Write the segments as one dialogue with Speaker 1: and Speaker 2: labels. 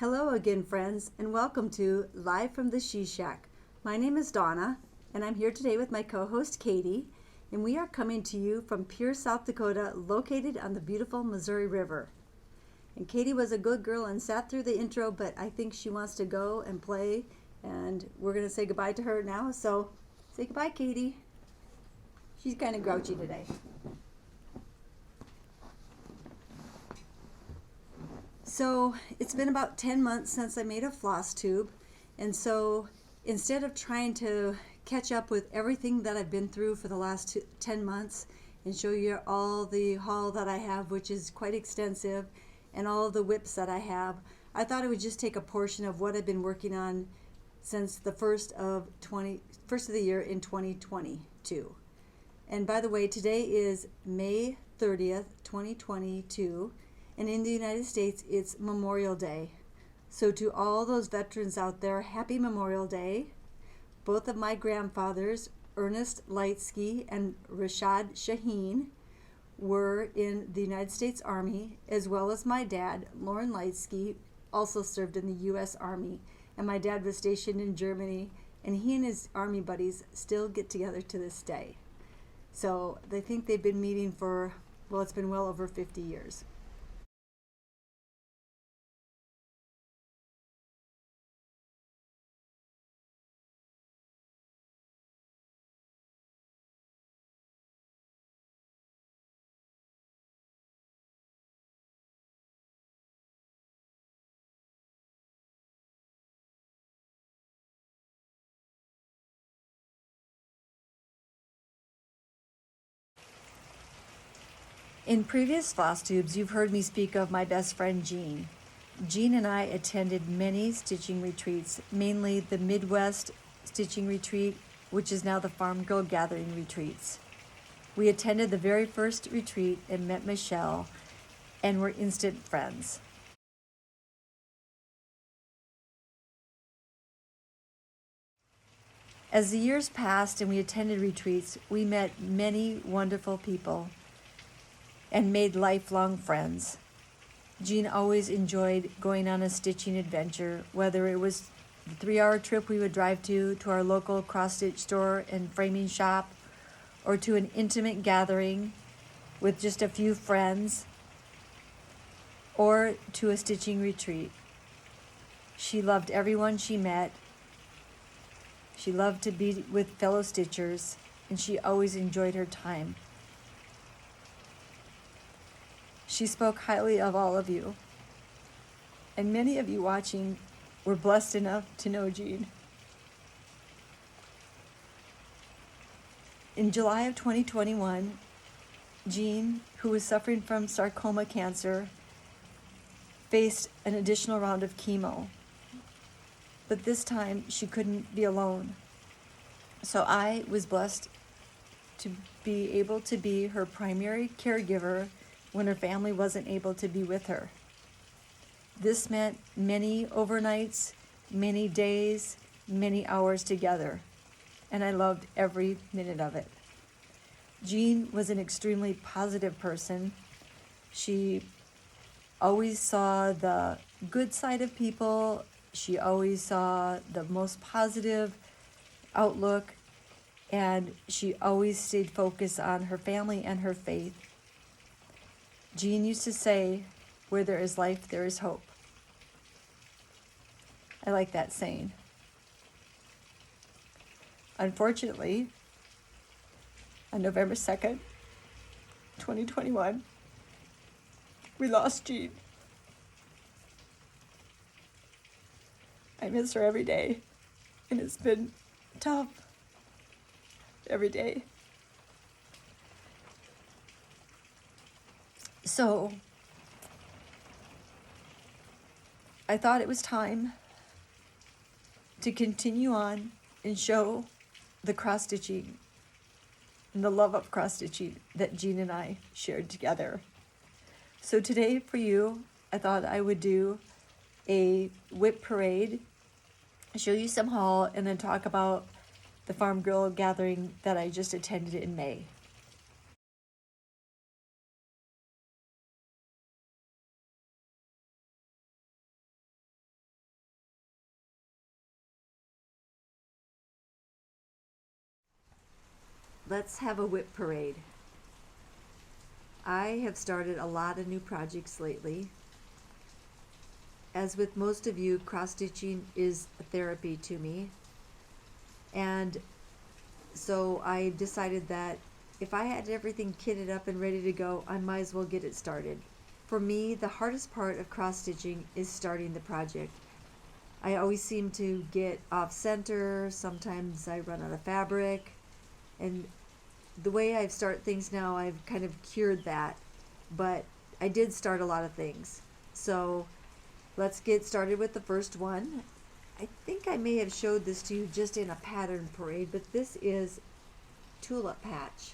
Speaker 1: Hello again, friends, and welcome to Live from the She Shack. My name is Donna, and I'm here today with my co-host Katie, and we are coming to you from Pierce, South Dakota, located on the beautiful Missouri River. And Katie was a good girl and sat through the intro, but I think she wants to go and play, and we're going to say goodbye to her now. So say goodbye, Katie. She's kind of grouchy today. So it's been about 10 months since I made a Flosstube, and so instead of trying to catch up with everything that I've been through for the last 10 months and show you all the haul that I have, which is quite extensive, and all of the whips that I have, I thought I would just take a portion of what I've been working on since the first of the year in 2022. And by the way, today is May 30th, 2022. And in the United States, it's Memorial Day. So to all those veterans out there, happy Memorial Day. Both of my grandfathers, Ernest Lightsky and Rashad Shaheen, were in the United States Army, as well as my dad, Lauren Lightsky, also served in the U.S. Army. And my dad was stationed in Germany, and he and his Army buddies still get together to this day. So they think they've been meeting for, well, it's been well over 50 years. In previous Flosstubes, you've heard me speak of my best friend Jean. Jean and I attended many stitching retreats, mainly the Midwest Stitching Retreat, which is now the Farm Girl Gathering Retreats. We attended the very first retreat and met Michelle and were instant friends. As the years passed and we attended retreats, we met many wonderful people and made lifelong friends. Jean always enjoyed going on a stitching adventure, whether it was the 3-hour trip we would drive to our local cross-stitch store and framing shop, or to an intimate gathering with just a few friends, or to a stitching retreat. She loved everyone she met. She loved to be with fellow stitchers, and she always enjoyed her time. She spoke highly of all of you, and many of you watching were blessed enough to know Jean. In July of 2021, Jean, who was suffering from sarcoma cancer, faced an additional round of chemo. But this time she couldn't be alone. So I was blessed to be able to be her primary caregiver when her family wasn't able to be with her. This meant many overnights, many days, many hours together, and I loved every minute of it. Jean was an extremely positive person. She always saw the good side of people. She always saw the most positive outlook, and she always stayed focused on her family and her faith. Jean used to say, "Where there is life, there is hope." I like that saying. Unfortunately, on November 2nd, 2021, we lost Jean. I miss her every day, and it's been tough every day. So I thought it was time to continue on and show the cross-stitching and the love of cross-stitching that Jean and I shared together. So today for you, I thought I would do a whip parade, show you some haul, and then talk about the Farm Girl Gathering that I just attended in May. let's have a whip parade. I have started a lot of new projects lately. As with most of you, cross-stitching is a therapy to me. And so I decided that if I had everything kitted up and ready to go, I might as well get it started. For me, the hardest part of cross-stitching is starting the project. I always seem to get off center, sometimes I run out of fabric, and the way I start things now, I've kind of cured that, but I did start a lot of things. So let's get started with the first one. I think I may have showed this to you just in a pattern parade, but this is Tulip Patch.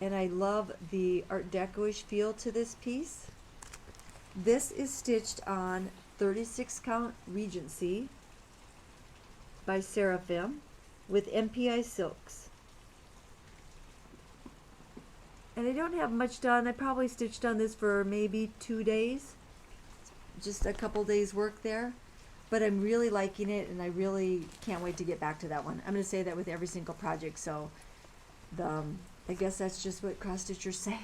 Speaker 1: And I love the Art Deco-ish feel to this piece. This is stitched on 36 count Regency by Seraphim with MPI silks. And I don't have much done. I probably stitched on this for maybe 2 days. Just a couple days work there. But I'm really liking it, and I really can't wait to get back to that one. I'm going to say that with every single project, so I guess that's just what cross-stitchers say.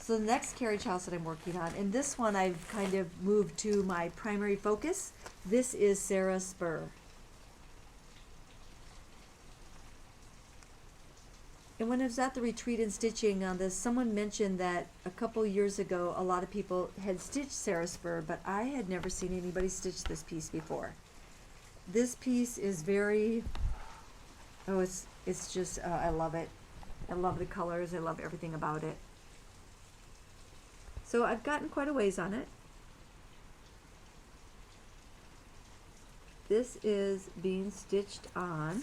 Speaker 1: So the next carriage house that I'm working on, and this one I've kind of moved to my primary focus. This is Sarah Spur. And when I was at the retreat and stitching on this, someone mentioned that a couple years ago a lot of people had stitched Sarah Spur, but I had never seen anybody stitch this piece before. This piece is very, it's just, I love it. I love the colors, I love everything about it. So I've gotten quite a ways on it. This is being stitched on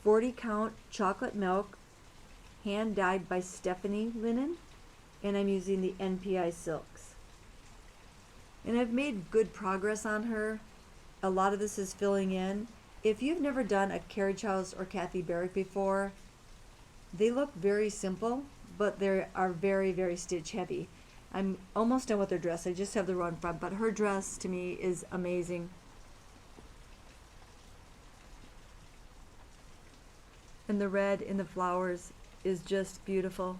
Speaker 1: 40 count chocolate milk, hand dyed by Stephanie linen, and I'm using the NPI silks. And I've made good progress on her. A lot of this is filling in. If you've never done a carriage house or Kathy Barrick before, they look very simple, but they are very, very stitch heavy. I'm almost done with her dress. I just have the row in front, but her dress to me is amazing. And the red in the flowers is just beautiful.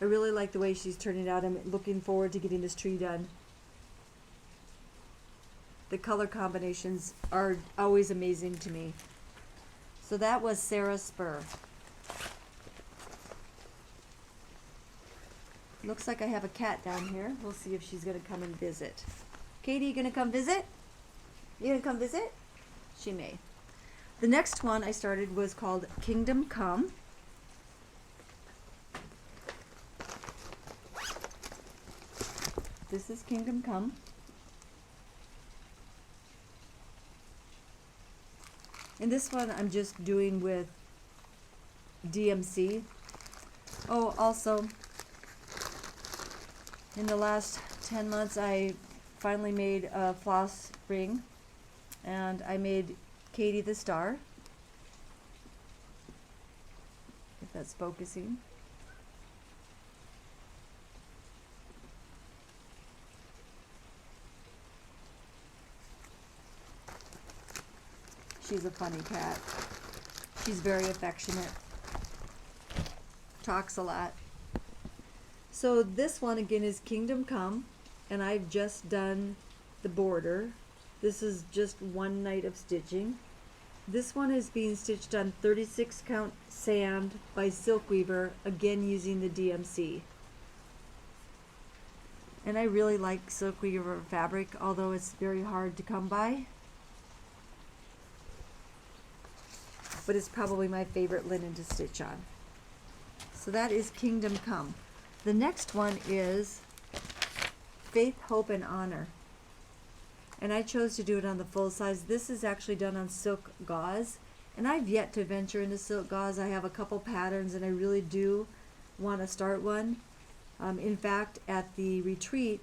Speaker 1: I really like the way she's turning out. I'm looking forward to getting this tree done. The color combinations are always amazing to me. So that was Sarah Spur. Looks like I have a cat down here. We'll see if she's going to come and visit. Katie, you going to come visit? You going to come visit? She may. The next one I started was called Kingdom Come. This is Kingdom Come. And this one I'm just doing with DMC. Oh, also, in the last 10 months I finally made a floss ring, and I made Katie the star, if that's focusing. She's a funny cat. She's very affectionate. Talks a lot. So this one again is Kingdom Come, and I've just done the border. This is just one night of stitching. This one is being stitched on 36 count sand by Silk Weaver, again using the DMC. And I really like Silk Weaver fabric, although it's very hard to come by. But it's probably my favorite linen to stitch on. So that is Kingdom Come. The next one is Faith, Hope, and Honor. And I chose to do it on the full size. This is actually done on silk gauze. And I've yet to venture into silk gauze. I have a couple patterns and I really do want to start one. In fact, at the retreat,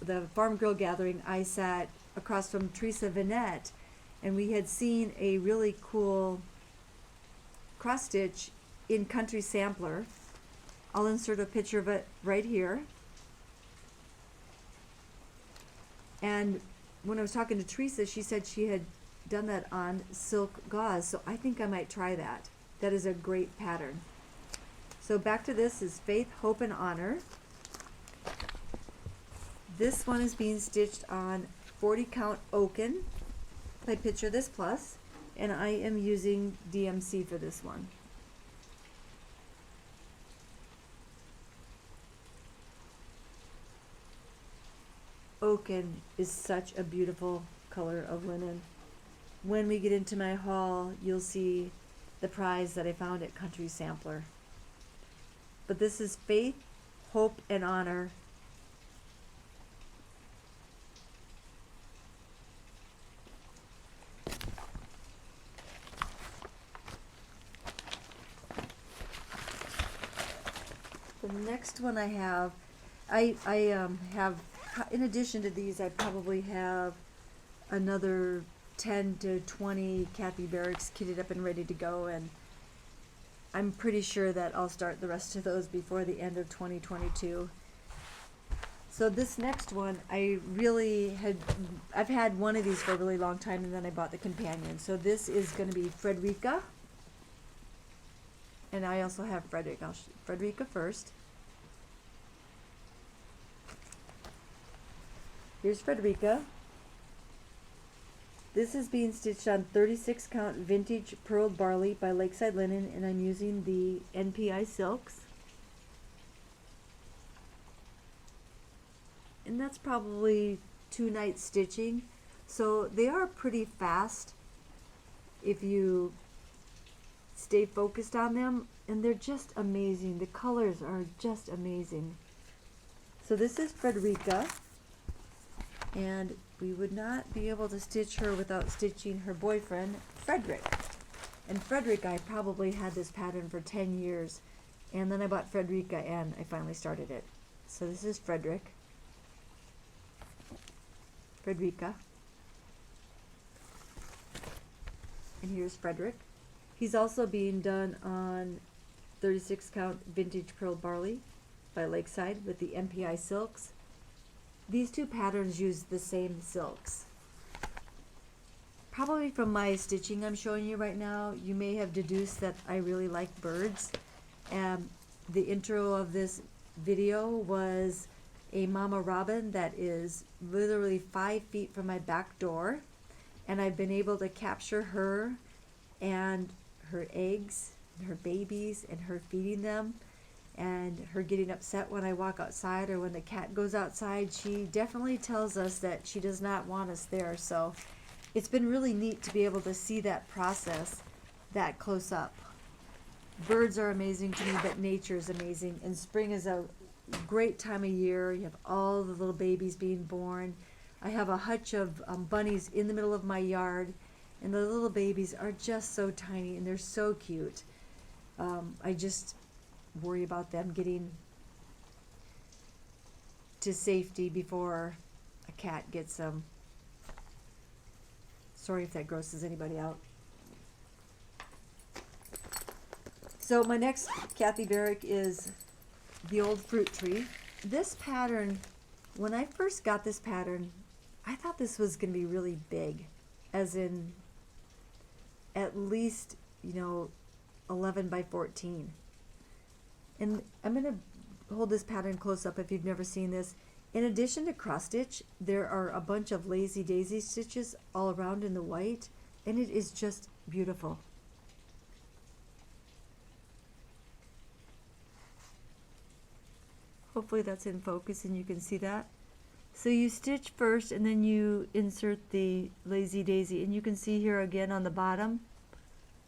Speaker 1: the Farm Girl Gathering, I sat across from Teresa Vinette, and we had seen a really cool cross stitch in Country Sampler. I'll insert a picture of it right here. And when I was talking to Teresa, she said she had done that on silk gauze, so I think I might try that. That is a great pattern. So back to this is Faith, Hope, and Honor. This one is being stitched on 40 count Oaken by Picture This Plus, and I am using DMC for this one. Oaken is such a beautiful color of linen. When we get into my haul, you'll see the prize that I found at Country Sampler. But this is Faith, Hope, and Honor. The next one I have, have, in addition to these, I probably have another 10 to 20 Kathy Barracks kitted up and ready to go, and I'm pretty sure that I'll start the rest of those before the end of 2022. So this next one, I've had one of these for a really long time, and then I bought the companion. So this is going to be Frederica, and I also have Frederick. I'll Frederica first. Here's Frederica. This is being stitched on 36 count vintage purled barley by Lakeside Linen, and I'm using the NPI silks. And that's probably 2 nights stitching. So they are pretty fast if you stay focused on them, and they're just amazing. The colors are just amazing. So this is Frederica, and we would not be able to stitch her without stitching her boyfriend, Frederick. And Frederick, I probably had this pattern for 10 years, and then I bought Frederica and I finally started it. So this is Frederica. And here's Frederick. He's also being done on 36 count vintage purled barley by Lakeside with the MPI silks. These two patterns use the same silks. Probably from my stitching I'm showing you right now, you may have deduced that I really like birds. The intro of this video was a mama robin that is literally 5 feet from my back door, and I've been able to capture her and her eggs, and her babies, and her feeding them, and her getting upset when I walk outside or when the cat goes outside. She definitely tells us that she does not want us there. So it's been really neat to be able to see that process that close up. Birds are amazing to me, but nature is amazing. And spring is a great time of year. You have all the little babies being born. I have a hutch of bunnies in the middle of my yard, and the little babies are just so tiny and they're so cute. I just worry about them getting to safety before a cat gets them. Sorry if that grosses anybody out. So my next Kathy Barrick is the Old Fruit Tree. This pattern, when I first got this pattern, I thought this was going to be really big, as in at least, 11 by 14. And I'm going to hold this pattern close up if you've never seen this. In addition to cross stitch, there are a bunch of lazy daisy stitches all around in the white, and it is just beautiful. Hopefully that's in focus and you can see that. So you stitch first and then you insert the lazy daisy, and you can see here again on the bottom,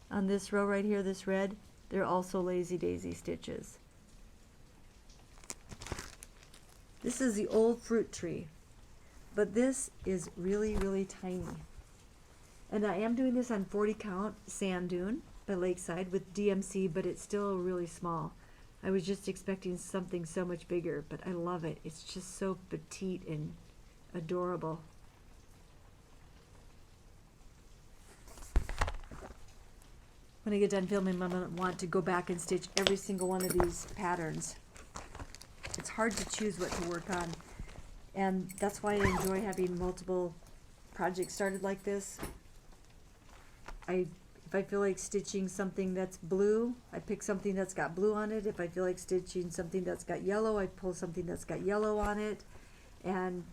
Speaker 1: on this row right here, this red, they're also lazy daisy stitches. This is the Old Fruit Tree, but this is really, really tiny. And I am doing this on 40 count Sand Dune by Lakeside with DMC, but it's still really small. I was just expecting something so much bigger, but I love it. It's just so petite and adorable. When I get done filming, I'm going to want to go back and stitch every single one of these patterns. It's hard to choose what to work on. And that's why I enjoy having multiple projects started like this. If I feel like stitching something that's blue, I pick something that's got blue on it. If I feel like stitching something that's got yellow, I pull something that's got yellow on it. And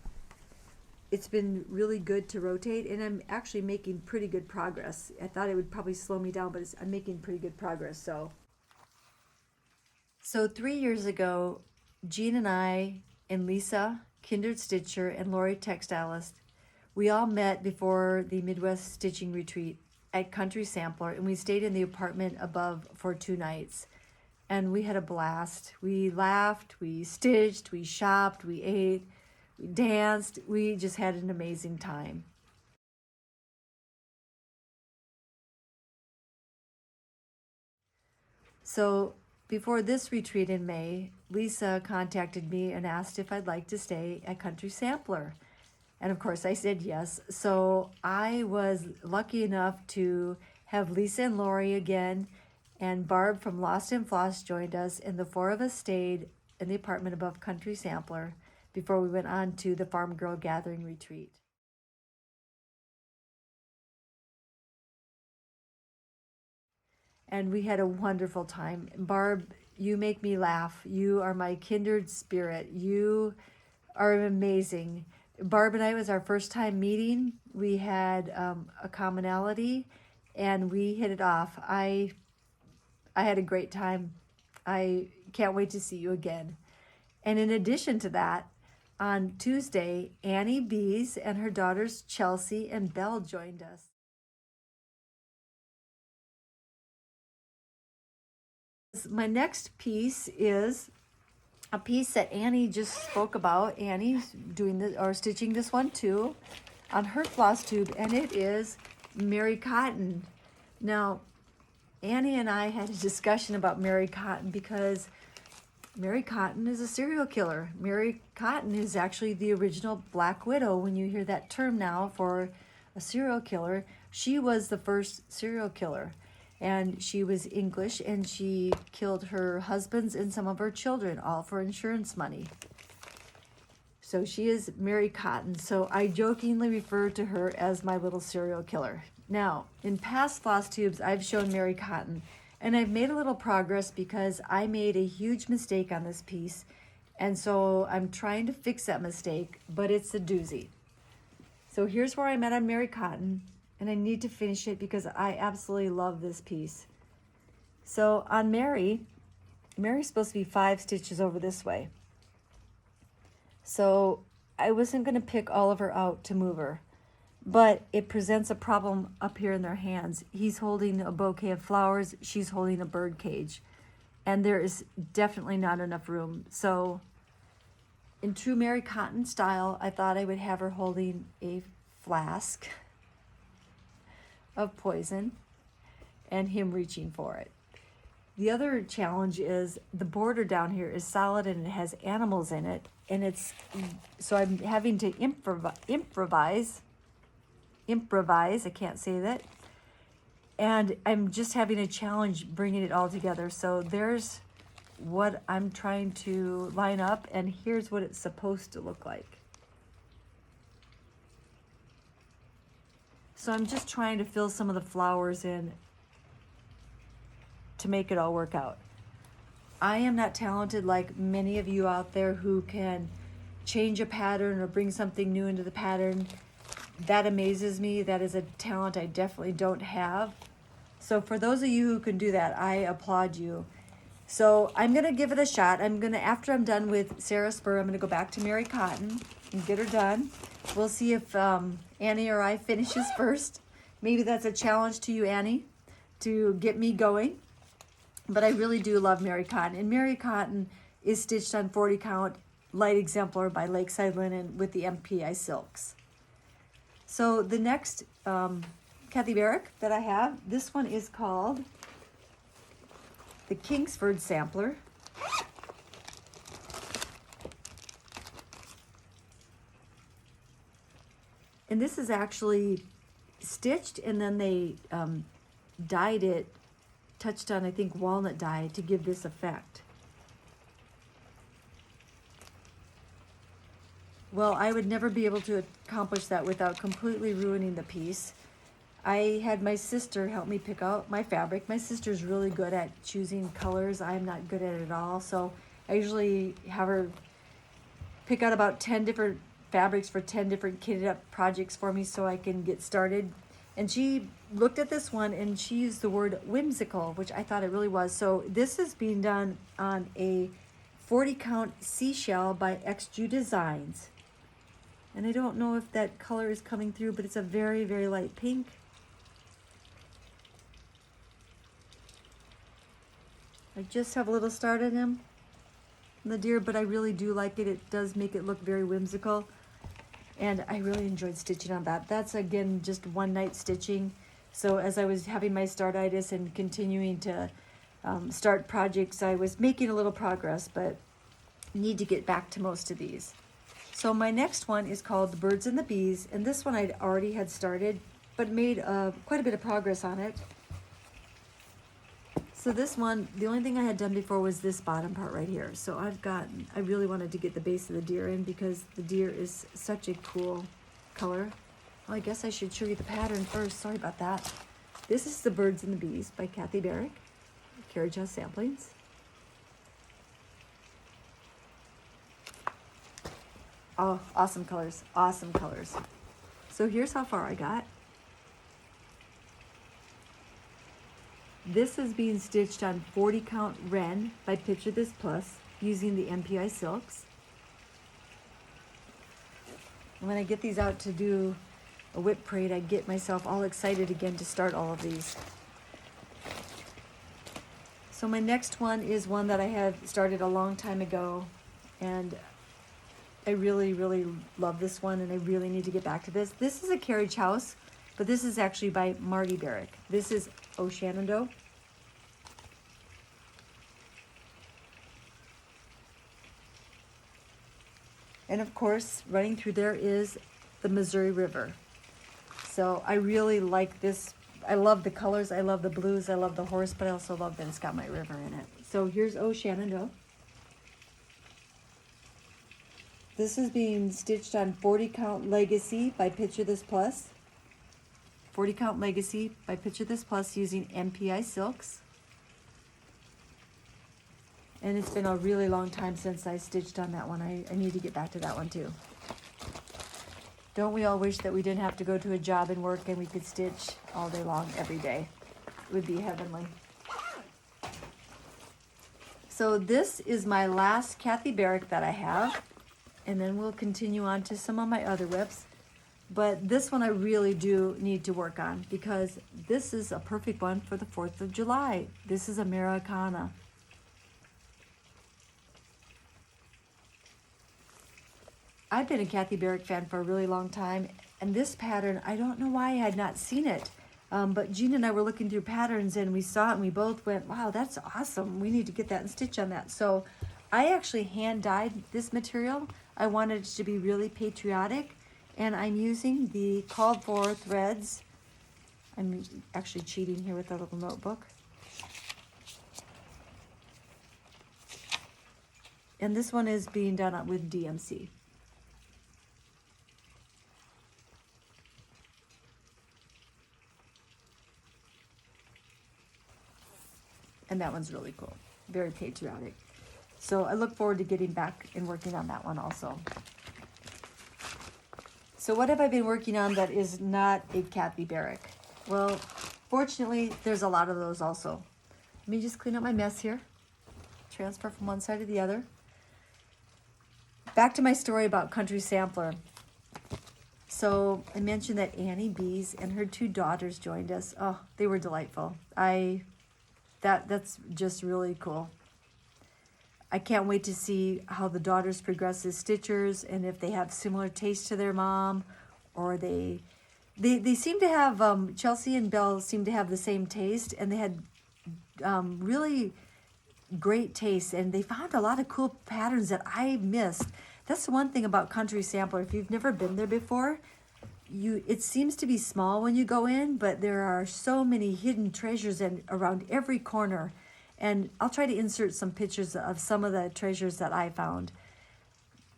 Speaker 1: it's been really good to rotate, and I'm actually making pretty good progress. I thought it would probably slow me down, but I'm making pretty good progress. So 3 years ago, Jean and I and Lisa, Kindred Stitcher, and Lori Textilist, we all met before the Midwest Stitching Retreat at Country Sampler, and we stayed in the apartment above for 2 nights. And we had a blast. We laughed, we stitched, we shopped, we ate, we danced. We just had an amazing time. So before this retreat in May, Lisa contacted me and asked if I'd like to stay at Country Sampler. And of course I said yes. So I was lucky enough to have Lisa and Lori again, and Barb from Lost and Floss joined us, and the 4 of us stayed in the apartment above Country Sampler before we went on to the Farm Girl Gathering Retreat. And we had a wonderful time. Barb, you make me laugh. You are my kindred spirit. You are amazing. Barb and I, was our first time meeting. We had a commonality, and we hit it off. I had a great time. I can't wait to see you again. And in addition to that, on Tuesday, Annie Bees and her daughters Chelsea and Belle joined us. My next piece is a piece that Annie just spoke about. Annie's doing this, or stitching this one too, on her Flosstube, and it is Mary Cotton. Now, Annie and I had a discussion about Mary Cotton because Mary Cotton is a serial killer. Mary Cotton is actually the original Black Widow. When you hear that term now for a serial killer, she was the first serial killer. And she was English, and she killed her husbands and some of her children, all for insurance money. So she is Mary Cotton. So I jokingly refer to her as my little serial killer. Now, in past Flosstubes, I've shown Mary Cotton, and I've made a little progress because I made a huge mistake on this piece. And so I'm trying to fix that mistake, but it's a doozy. So here's where I'm at on Mary Cotton. And I need to finish it because I absolutely love this piece. So on Mary's supposed to be 5 stitches over this way. So I wasn't going to pick Oliver out to move her, but it presents a problem up here in their hands. He's holding a bouquet of flowers, she's holding a bird cage, and there is definitely not enough room. So in true Mary Cotton style, I thought I would have her holding a flask of poison and him reaching for it. The other challenge is the border down here is solid and it has animals in it, and so I'm having to improvise, I can't say that, and I'm just having a challenge bringing it all together. So there's what I'm trying to line up, and here's what it's supposed to look like. So I'm just trying to fill some of the flowers in to make it all work out. I am not talented like many of you out there who can change a pattern or bring something new into the pattern. That amazes me. That is a talent I definitely don't have. So for those of you who can do that, I applaud you. So I'm gonna give it a shot. After I'm done with Sarah Spur, I'm gonna go back to Mary Cotton and get her done. We'll see if Annie or I finishes first. Maybe that's a challenge to you, Annie, to get me going. But I really do love Mary Cotton. And Mary Cotton is stitched on 40 count light exemplar by Lakeside Linen with the MPI silks. So the next Kathy Barrick that I have, this one is called the Kingsford Sampler. And this is actually stitched, and then they dyed it, touched on, I think, walnut dye to give this effect. Well, I would never be able to accomplish that without completely ruining the piece. I had my sister help me pick out my fabric. My sister's really good at choosing colors. I'm not good at it at all. So I usually have her pick out about 10 different fabrics for 10 different kitted up projects for me so I can get started. And she looked at this one and she used the word whimsical, which I thought it really was. So this is being done on a 40 count seashell by XJU Designs. And I don't know if that color is coming through, but it's a very, very light pink. I just have a little start on him, the deer, but I really do like it. It does make it look very whimsical. And I really enjoyed stitching on that. That's, again, just one night stitching. So as I was having my startitis and continuing to start projects, I was making a little progress, but need to get back to most of these. So my next one is called The Birds and the Bees, and this one I'd already had started, but made quite a bit of progress on it. So this one, the only thing I had done before was this bottom part right here. So I really wanted to get the base of the deer in because the deer is such a cool color. Well, I guess I should show you the pattern first. Sorry about that. This is The Birds and the Bees by Kathy Barrick, Carriage House Samplings. Oh, awesome colors, awesome colors. So here's how far I got. This is being stitched on 40 count Ren by Picture This Plus using the MPI silks. And when I get these out to do a whip parade, I get myself all excited again to start all of these. So my next one is one that I had started a long time ago, and I really, really love this one, and I really need to get back to this. This is a carriage house, but this is actually by Marty Barrick. This is Oh Shenandoah. And of course, running through there is the Missouri River. So I really like this. I love the colors, I love the blues, I love the horse, but I also love that it's got my river in it. So here's Oh Shenandoah. This is being stitched on 40 count Legacy by Picture This Plus. 40 count Legacy by Picture This Plus using MPI silks. And it's been a really long time since I stitched on that one. I need to get back to that one too. Don't we all wish that we didn't have to go to a job and work and we could stitch all day long every day? It would be heavenly. So this is my last Kathy Barrick that I have. And then we'll continue on to some of my other whips. But this one I really do need to work on because this is a perfect one for the 4th of July. This is Americana. I've been a Kathy Barrick fan for a really long time, and this pattern, I don't know why I had not seen it, but Jean and I were looking through patterns and we saw it and we both went, wow, that's awesome. We need to get that and stitch on that. So I actually hand dyed this material. I wanted it to be really patriotic, and I'm using the called for threads. I'm actually cheating here with a little notebook. And this one is being done with DMC. And that one's really cool, very patriotic. So I look forward to getting back and working on that one also. So what have I been working on that is not a Kathy Barrick? Well, fortunately, there's a lot of those also. Let me just clean up my mess here. Transfer from one side to the other. Back to my story about Country Sampler. So I mentioned that Annie Bees and her 2 daughters joined us. Oh, they were delightful. That's just really cool. I can't wait to see how the daughters progress as stitchers and if they have similar taste to their mom, or they seem to have, Chelsea and Belle seem to have the same taste, and they had really great taste, and they found a lot of cool patterns that I missed. That's the one thing about Country Sampler. If you've never been there before, it seems to be small when you go in, but there are so many hidden treasures around every corner. And I'll try to insert some pictures of some of the treasures that I found.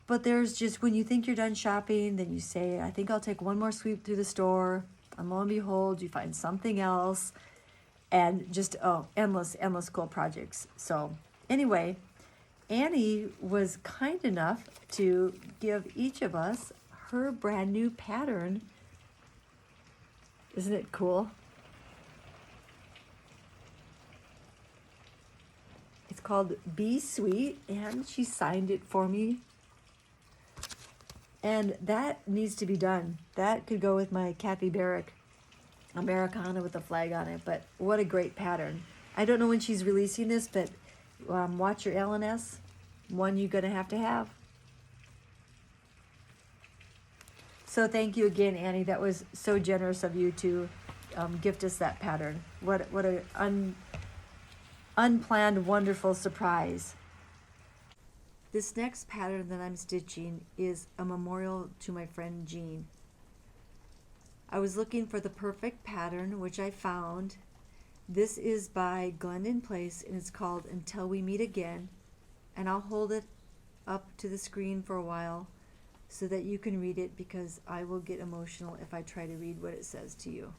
Speaker 1: But there's just, when you think you're done shopping, then you say, I think I'll take one more sweep through the store. And lo and behold, you find something else. And just, oh, endless, endless cool projects. So anyway, Annie was kind enough to give each of us her brand new pattern. Isn't it cool? It's called Be Sweet, and she signed it for me. And that needs to be done. That could go with my Kathy Barrick Americana with a flag on it, but what a great pattern. I don't know when she's releasing this, but watch your LNS. One you're going to have. So thank you again, Annie. That was so generous of you to gift us that pattern. What a unplanned, wonderful surprise. This next pattern that I'm stitching is a memorial to my friend Jean. I was looking for the perfect pattern, which I found. This is by Glendon Place, and it's called Until We Meet Again. And I'll hold it up to the screen for a while so that you can read it, because I will get emotional if I try to read what it says to you.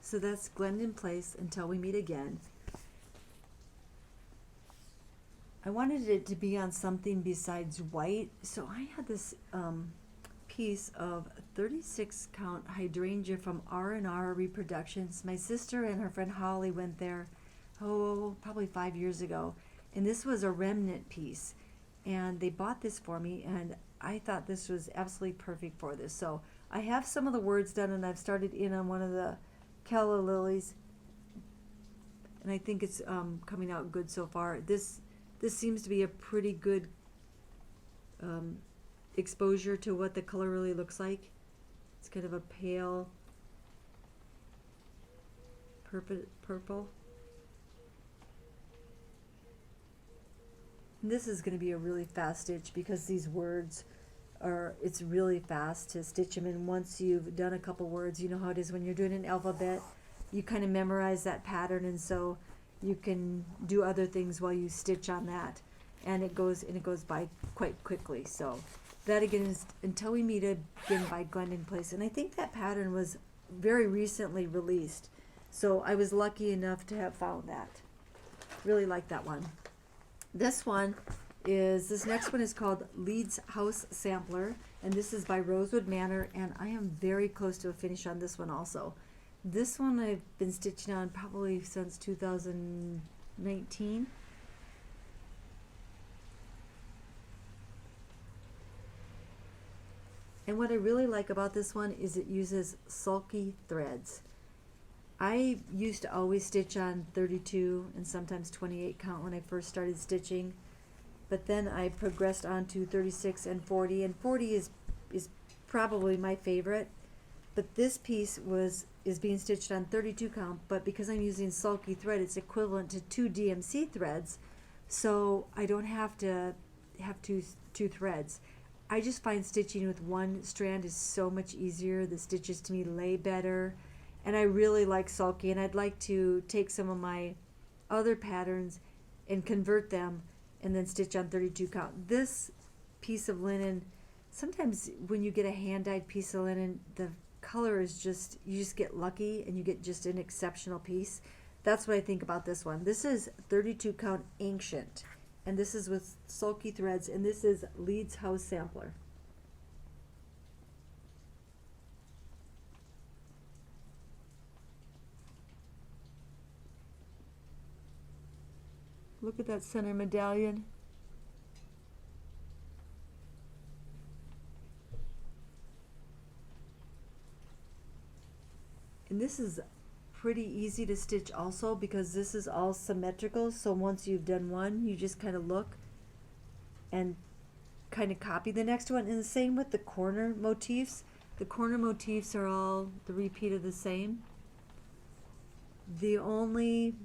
Speaker 1: So that's Glendon Place, Until We Meet Again. I wanted it to be on something besides white, so I had this piece of 36 count hydrangea from R&R Reproductions. My sister and her friend Holly went there, probably 5 years ago, and this was a remnant piece, and they bought this for me, and I thought this was absolutely perfect for this. So I have some of the words done, and I've started in on one of the calla lilies, and I think it's coming out good so far. This seems to be a pretty good exposure to what the color really looks like. It's kind of a pale purple. And this is going to be a really fast stitch because these words it's really fast to stitch them. And once you've done a couple words, you know how it is when you're doing an alphabet, you kind of memorize that pattern, and so you can do other things while you stitch on that, and it goes by quite quickly. So that again is Until We Meet Again by Glendon Place, and I think that pattern was very recently released, so I was lucky enough to have found that. Really like that one. This next one is called Leeds House Sampler, and this is by Rosewood Manor, and I am very close to a finish on this one also. This one I've been stitching on probably since 2019. And what I really like about this one is it uses sulky threads. I used to always stitch on 32 and sometimes 28 count when I first started stitching, but then I progressed on to 36 and 40, and 40 is probably my favorite. But this piece is being stitched on 32 count, but because I'm using sulky thread, it's equivalent to 2 DMC threads, so I don't have to have two threads. I just find stitching with one strand is so much easier. The stitches to me lay better, and I really like sulky, and I'd like to take some of my other patterns and convert them and then stitch on 32 count. This piece of linen, sometimes when you get a hand-dyed piece of linen, the color is just, you just get lucky and you get just an exceptional piece. That's what I think about this one. This is 32 count Ancient, and this is with sulky threads, and this is Leeds House Sampler. Look at that center medallion. And this is pretty easy to stitch also because this is all symmetrical, so once you've done one, you just kind of look and kind of copy the next one. And the same with the corner motifs. The corner motifs are all the repeat of the same. The only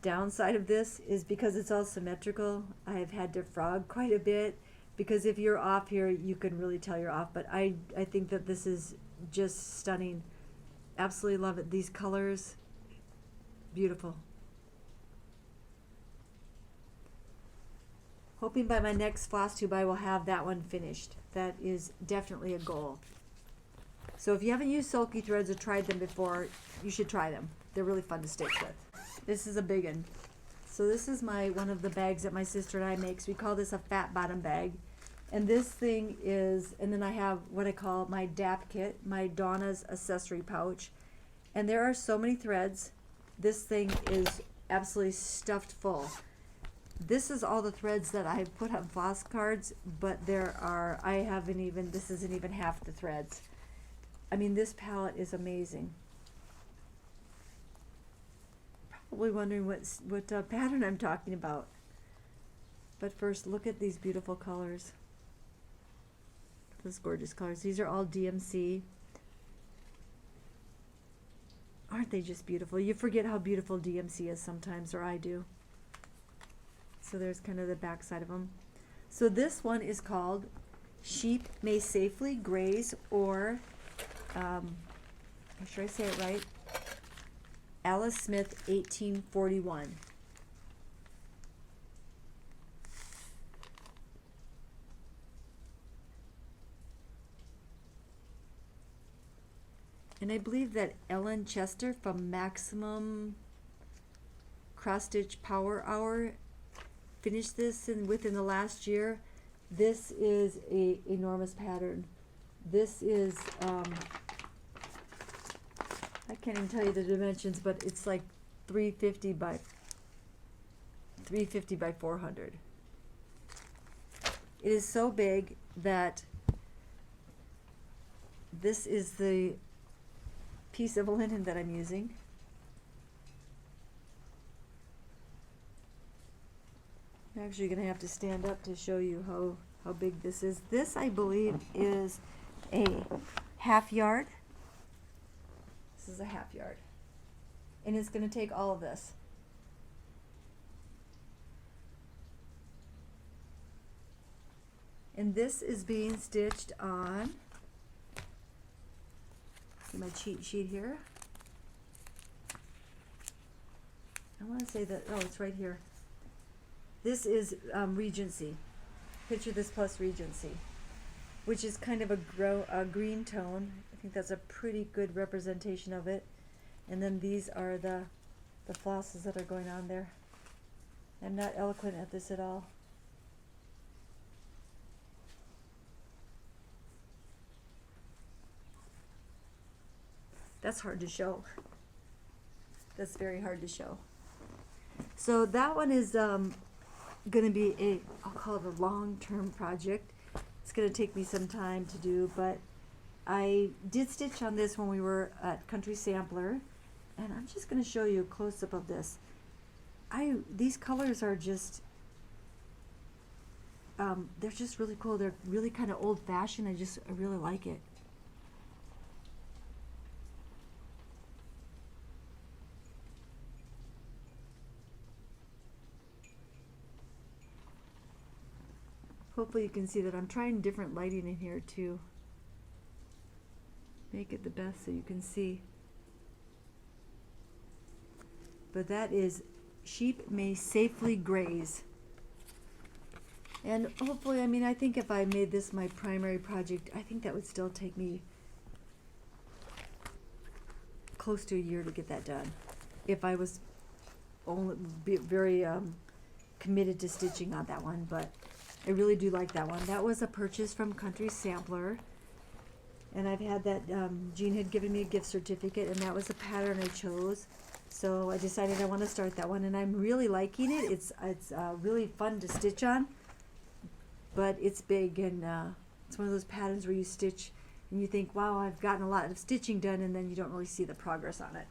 Speaker 1: downside of this is because it's all symmetrical, I have had to frog quite a bit, because if you're off here, you can really tell you're off. But I think that this is just stunning. Absolutely love it. These colors, beautiful. Hoping by my next floss tube I will have that one finished. That is definitely a goal. So if you haven't used sulky threads or tried them before, you should try them. They're really fun to stitch with. This is a big one. So this is one of the bags that my sister and I make. So we call this a fat bottom bag. And this thing is, and then I have what I call my DAP kit, my Donna's accessory pouch. And there are so many threads. This thing is absolutely stuffed full. This is all the threads that I put on floss cards, but this isn't even half the threads. I mean, this palette is amazing. Probably wondering what pattern I'm talking about. But first, look at these beautiful colors. Those gorgeous colors. These are all DMC. Aren't they just beautiful? You forget how beautiful DMC is sometimes, or I do. So there's kind of the back side of them. So this one is called Sheep May Safely Graze, or should I say it right? Alice Smith 1841. And I believe that Ellen Chester from Maximum Cross Stitch Power Hour finished this within the last year. This is a enormous pattern. This is I can't even tell you the dimensions, but it's like 350 by 400. It is so big that this is the piece of linen that I'm using. I'm actually going to have to stand up to show you how big this is. This, I believe, is a half yard. This is a half yard. And it's going to take all of this. And this is being stitched on, see my cheat sheet here. I want to say that, oh, it's right here. This is Regency. Picture This Plus Regency, which is kind of a green tone. I think that's a pretty good representation of it. And then these are the flosses that are going on there. I'm not eloquent at this at all. That's hard to show. That's very hard to show. So that one is going to be I'll call it a long-term project. It's going to take me some time to do, but I did stitch on this when we were at Country Sampler, and I'm just going to show you a close-up of this. These colors are just, they're just really cool. They're really kind of old-fashioned. I really like it. Hopefully you can see that I'm trying different lighting in here to make it the best so you can see. But that is Sheep May Safely Graze. And hopefully, I mean, I think if I made this my primary project, I think that would still take me close to a year to get that done. If I was only very committed to stitching on that one, but I really do like that one. That was a purchase from Country Sampler, and I've had that, Jean had given me a gift certificate, and that was the pattern I chose. So I decided I want to start that one, and I'm really liking it. It's really fun to stitch on, but it's big, and it's one of those patterns where you stitch and you think, wow, I've gotten a lot of stitching done, and then you don't really see the progress on it.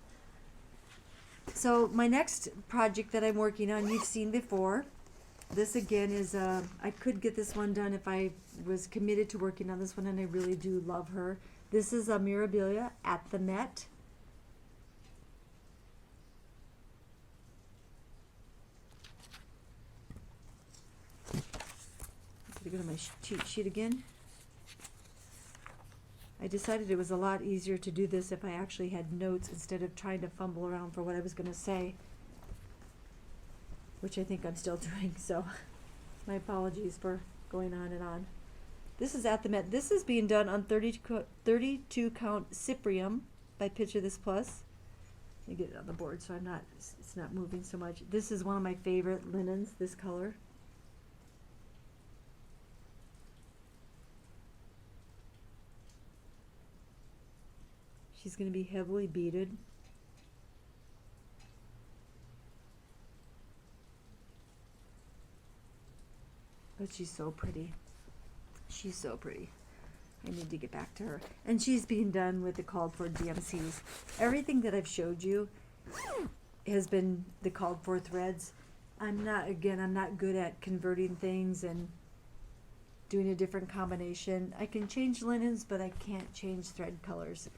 Speaker 1: So my next project that I'm working on, you've seen before. This again is, I could get this one done if I was committed to working on this one, and I really do love her. This is a Mirabilia at the Met. Gotta go to my cheat sheet again. I decided it was a lot easier to do this if I actually had notes instead of trying to fumble around for what I was going to say, which I think I'm still doing, so my apologies for going on and on. This is at the Met. This is being done on 32 count Cyprium by Picture This Plus. Let me get it on the board so it's not moving so much. This is one of my favorite linens, this color. She's going to be heavily beaded. But she's so pretty. She's so pretty. I need to get back to her. And she's being done with the called for DMCs. Everything that I've showed you has been the called for threads. I'm not good at converting things and doing a different combination. I can change linens, but I can't change thread colors.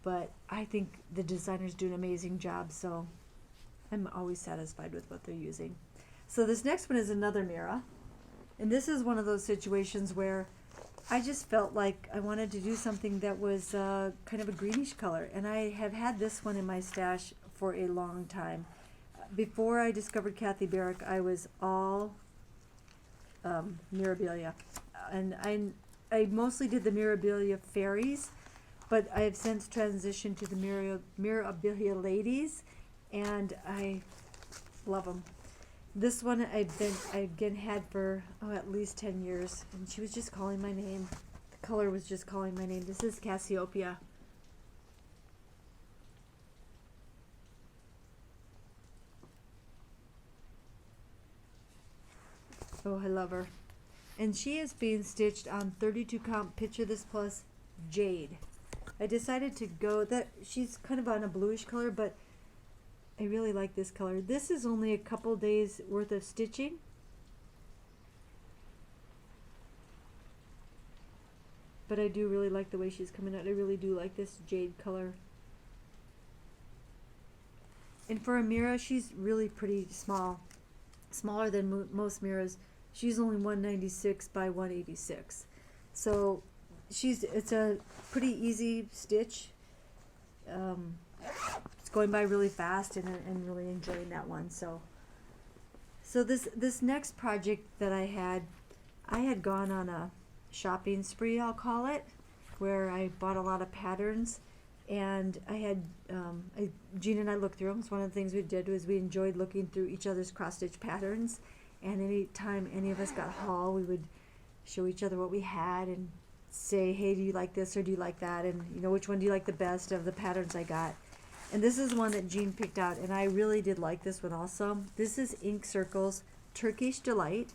Speaker 1: But I think the designers do an amazing job, so I'm always satisfied with what they're using. So this next one is another Mira. And this is one of those situations where I just felt like I wanted to do something that was kind of a greenish color. And I have had this one in my stash for a long time. Before I discovered Kathy Barrick, I was all Mirabilia. And I mostly did the Mirabilia fairies, but I have since transitioned to the Mirabilia ladies, and I love them. This one I've again had for at least 10 years, and she was just calling my name. The color was just calling my name. This is Cassiopeia. Oh, I love her. And she is being stitched on 32 count Picture This Plus Jade. I decided to go that she's kind of on a bluish color, but I really like this color. This is only a couple days worth of stitching. But I do really like the way she's coming out. I really do like this jade color. And for a Mira, she's really pretty small. Smaller than most Miras. She's only 196 by 186. So it's a pretty easy stitch. It's going by really fast, and really enjoying that one. So this next project that I had gone on a shopping spree, I'll call it, where I bought a lot of patterns, and I had Jean and I looked through them. It's one of the things we did was we enjoyed looking through each other's cross stitch patterns, and any time any of us got a haul, we would show each other what we had and say, hey, do you like this or do you like that, and which one do you like the best of the patterns I got. And this is one that Jean picked out, and I really did like this one also. This is Ink Circles Turkish Delight.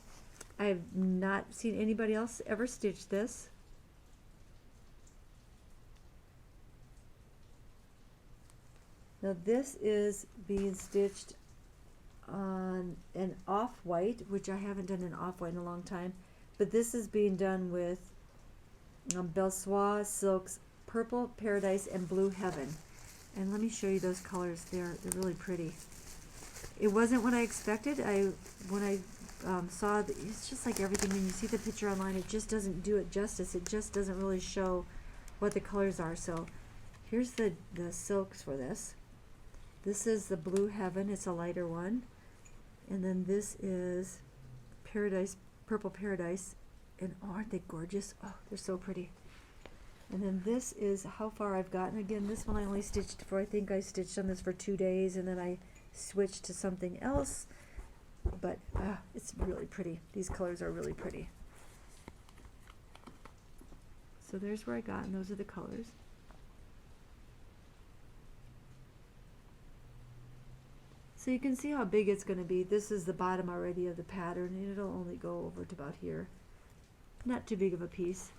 Speaker 1: I have not seen anybody else ever stitch this. Now this is being stitched on an off-white, which I haven't done an off-white in a long time, but this is being done with Belsois Silks Purple Paradise and Blue Heaven. And let me show you those colors. They're really pretty. It wasn't what I expected. When I saw that, it's just like everything. When you see the picture online, it just doesn't do it justice. It just doesn't really show what the colors are. So here's the silks for this. This is the Blue Heaven. It's a lighter one. And then this is Paradise, Purple Paradise. And oh, aren't they gorgeous? Oh, they're so pretty. And then this is how far I've gotten. Again, this one I only stitched for, I think I stitched on this for 2 days, and then I switched to something else. But it's really pretty. These colors are really pretty. So there's where I got, and those are the colors. So you can see how big it's going to be. This is the bottom already of the pattern, and it'll only go over to about here. Not too big of a piece.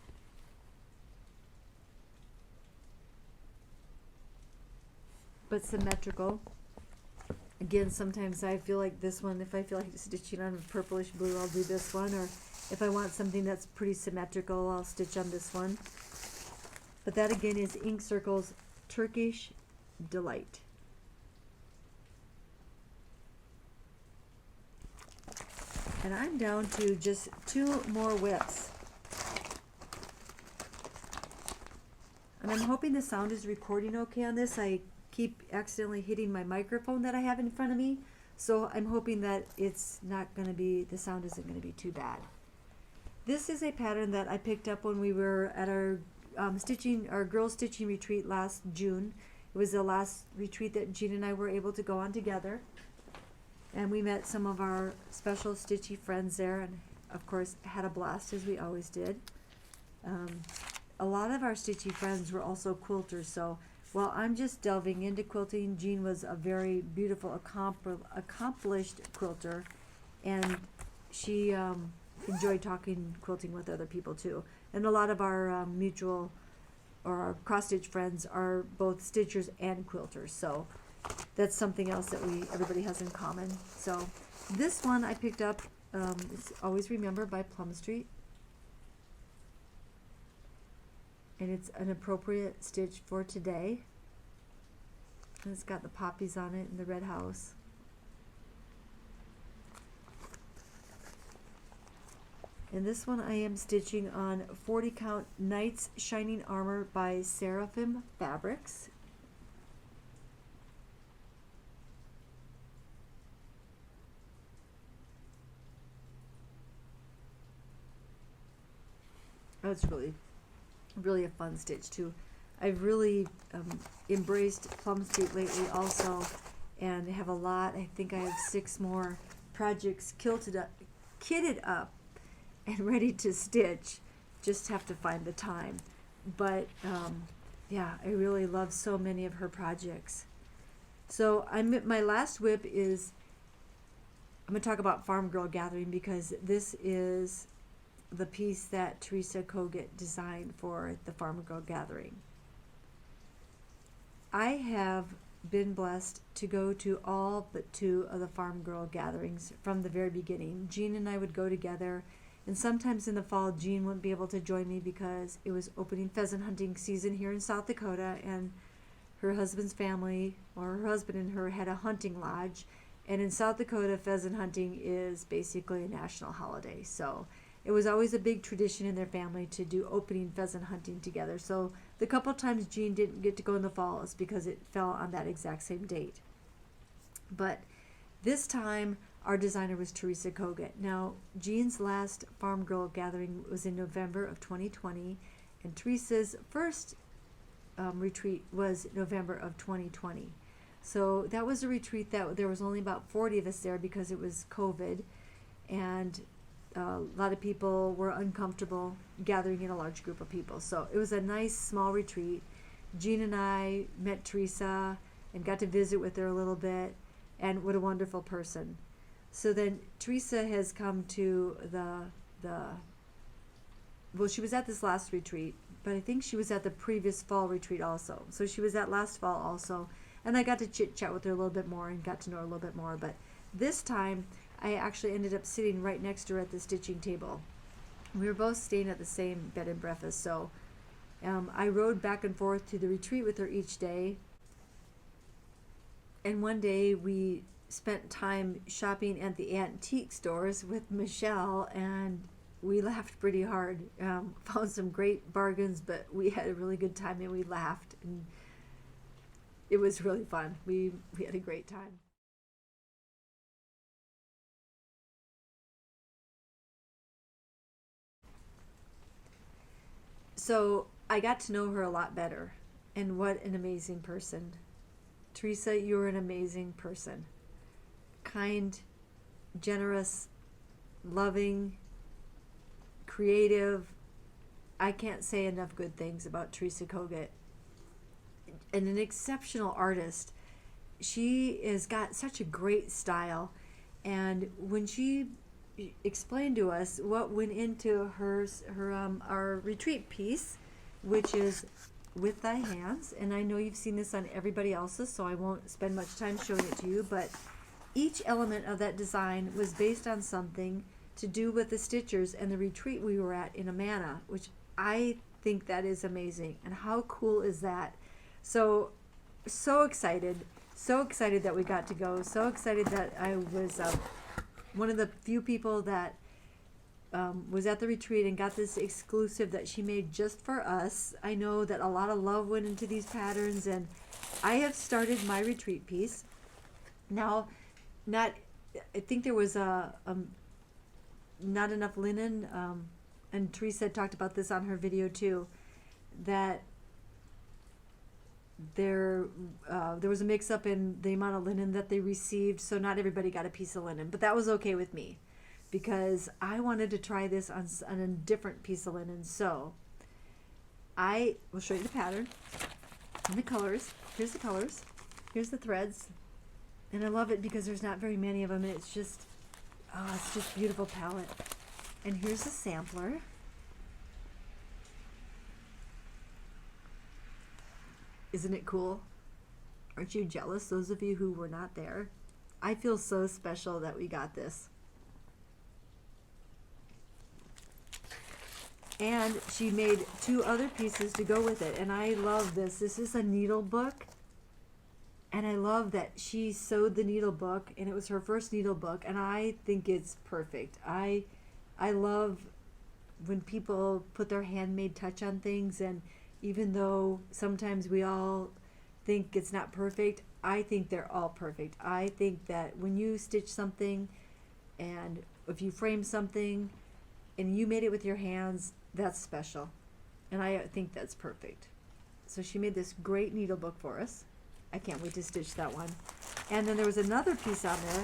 Speaker 1: But symmetrical. Again, sometimes I feel like this one, if I feel like stitching on purplish blue, I'll do this one, or if I want something that's pretty symmetrical, I'll stitch on this one. But that again is Ink Circles Turkish Delight. And I'm down to just 2 more whips. And I'm hoping the sound is recording okay on this. I keep accidentally hitting my microphone that I have in front of me. So I'm hoping that it's not going to be, the sound isn't going to be too bad. This is a pattern that I picked up when we were at our girls stitching retreat last June. It was the last retreat that Jean and I were able to go on together. And we met some of our special Stitchy friends there, and of course had a blast, as we always did. A lot of our Stitchy friends were also quilters, so while I'm just delving into quilting, Jean was a very beautiful, accomplished quilter, and she enjoyed talking quilting with other people too. And a lot of our mutual or our cross-stitch friends are both stitchers and quilters, so that's something else that everybody has in common. So this one I picked up, it's Always Remember by Plum Street. And it's an appropriate stitch for today. And it's got the poppies on it and the red house. And this one I am stitching on 40 count Knight's Shining Armor by Seraphim Fabrics. Oh, it's really a fun stitch too. I've really embraced Plum Street lately also, and have a lot. I think I have 6 more projects kitted up and ready to stitch. Just have to find the time. But yeah, I really love so many of her projects. So my last whip is, I'm going to talk about Farm Girl Gathering, because this is the piece that Teresa Kogut designed for the Farm Girl Gathering. I have been blessed to go to all but 2 of the Farm Girl gatherings from the very beginning. Jean and I would go together, and sometimes in the fall Jean wouldn't be able to join me because it was opening pheasant hunting season here in South Dakota, and her husband's family, or her husband and her, had a hunting lodge, and in South Dakota pheasant hunting is basically a national holiday. So it was always a big tradition in their family to do opening pheasant hunting together. So the couple times Jean didn't get to go in the fall is because it fell on that exact same date. But this time our designer was Teresa Kogut. Now, Jean's last Farm Girl Gathering was in November of 2020, and Teresa's first retreat was November of 2020. So that was a retreat that there was only about 40 of us there because it was COVID, and a lot of people were uncomfortable gathering in a large group of people. So it was a nice small retreat. Jean and I met Teresa and got to visit with her a little bit, and what a wonderful person. So then Teresa has come to well, she was at this last retreat, but I think she was at the previous fall retreat also. So she was at last fall also, and I got to chit chat with her a little bit more and got to know her a little bit more. But this time I actually ended up sitting right next to her at the stitching table. We were both staying at the same bed and breakfast, so I rode back and forth to the retreat with her each day. And one day we spent time shopping at the antique stores with Michelle, and we laughed pretty hard. Found some great bargains, but we had a really good time, and we laughed, and it was really fun. We had a great time. So I got to know her a lot better, and what an amazing person. Teresa, you're an amazing person. Kind, generous, loving, creative. I can't say enough good things about Teresa Kogut. And an exceptional artist. She has got such a great style, and when she explained to us what went into our retreat piece, which is With Thy Hands, and I know you've seen this on everybody else's, so I won't spend much time showing it to you, but each element of that design was based on something to do with the stitchers and the retreat we were at in Amana, which I think that is amazing. And how cool is that? So excited that we got to go, so excited that I was one of the few people that was at the retreat and got this exclusive that she made just for us. I know that a lot of love went into these patterns, and I have started my retreat piece. Now, I think there was not enough linen, and Teresa had talked about this on her video too, that there was a mix-up in the amount of linen that they received, so not everybody got a piece of linen, but that was okay with me because I wanted to try this on a different piece of linen. So I will show you the pattern and the colors. Here's the colors, here's the threads, and I love it because there's not very many of them, and it's just beautiful palette. And here's the sampler. Isn't it cool? Aren't you jealous, those of you who were not there? I feel so special that we got this. And she made 2 other pieces to go with it, and I love this. This is a needle book, and I love that she sewed the needle book, and it was her first needle book, and I think it's perfect. I love when people put their handmade touch on things, and even though sometimes we all think it's not perfect, I think they're all perfect. I think that when you stitch something, and if you frame something, and you made it with your hands, that's special. And I think that's perfect. So she made this great needle book for us. I can't wait to stitch that one. And then there was another piece on there,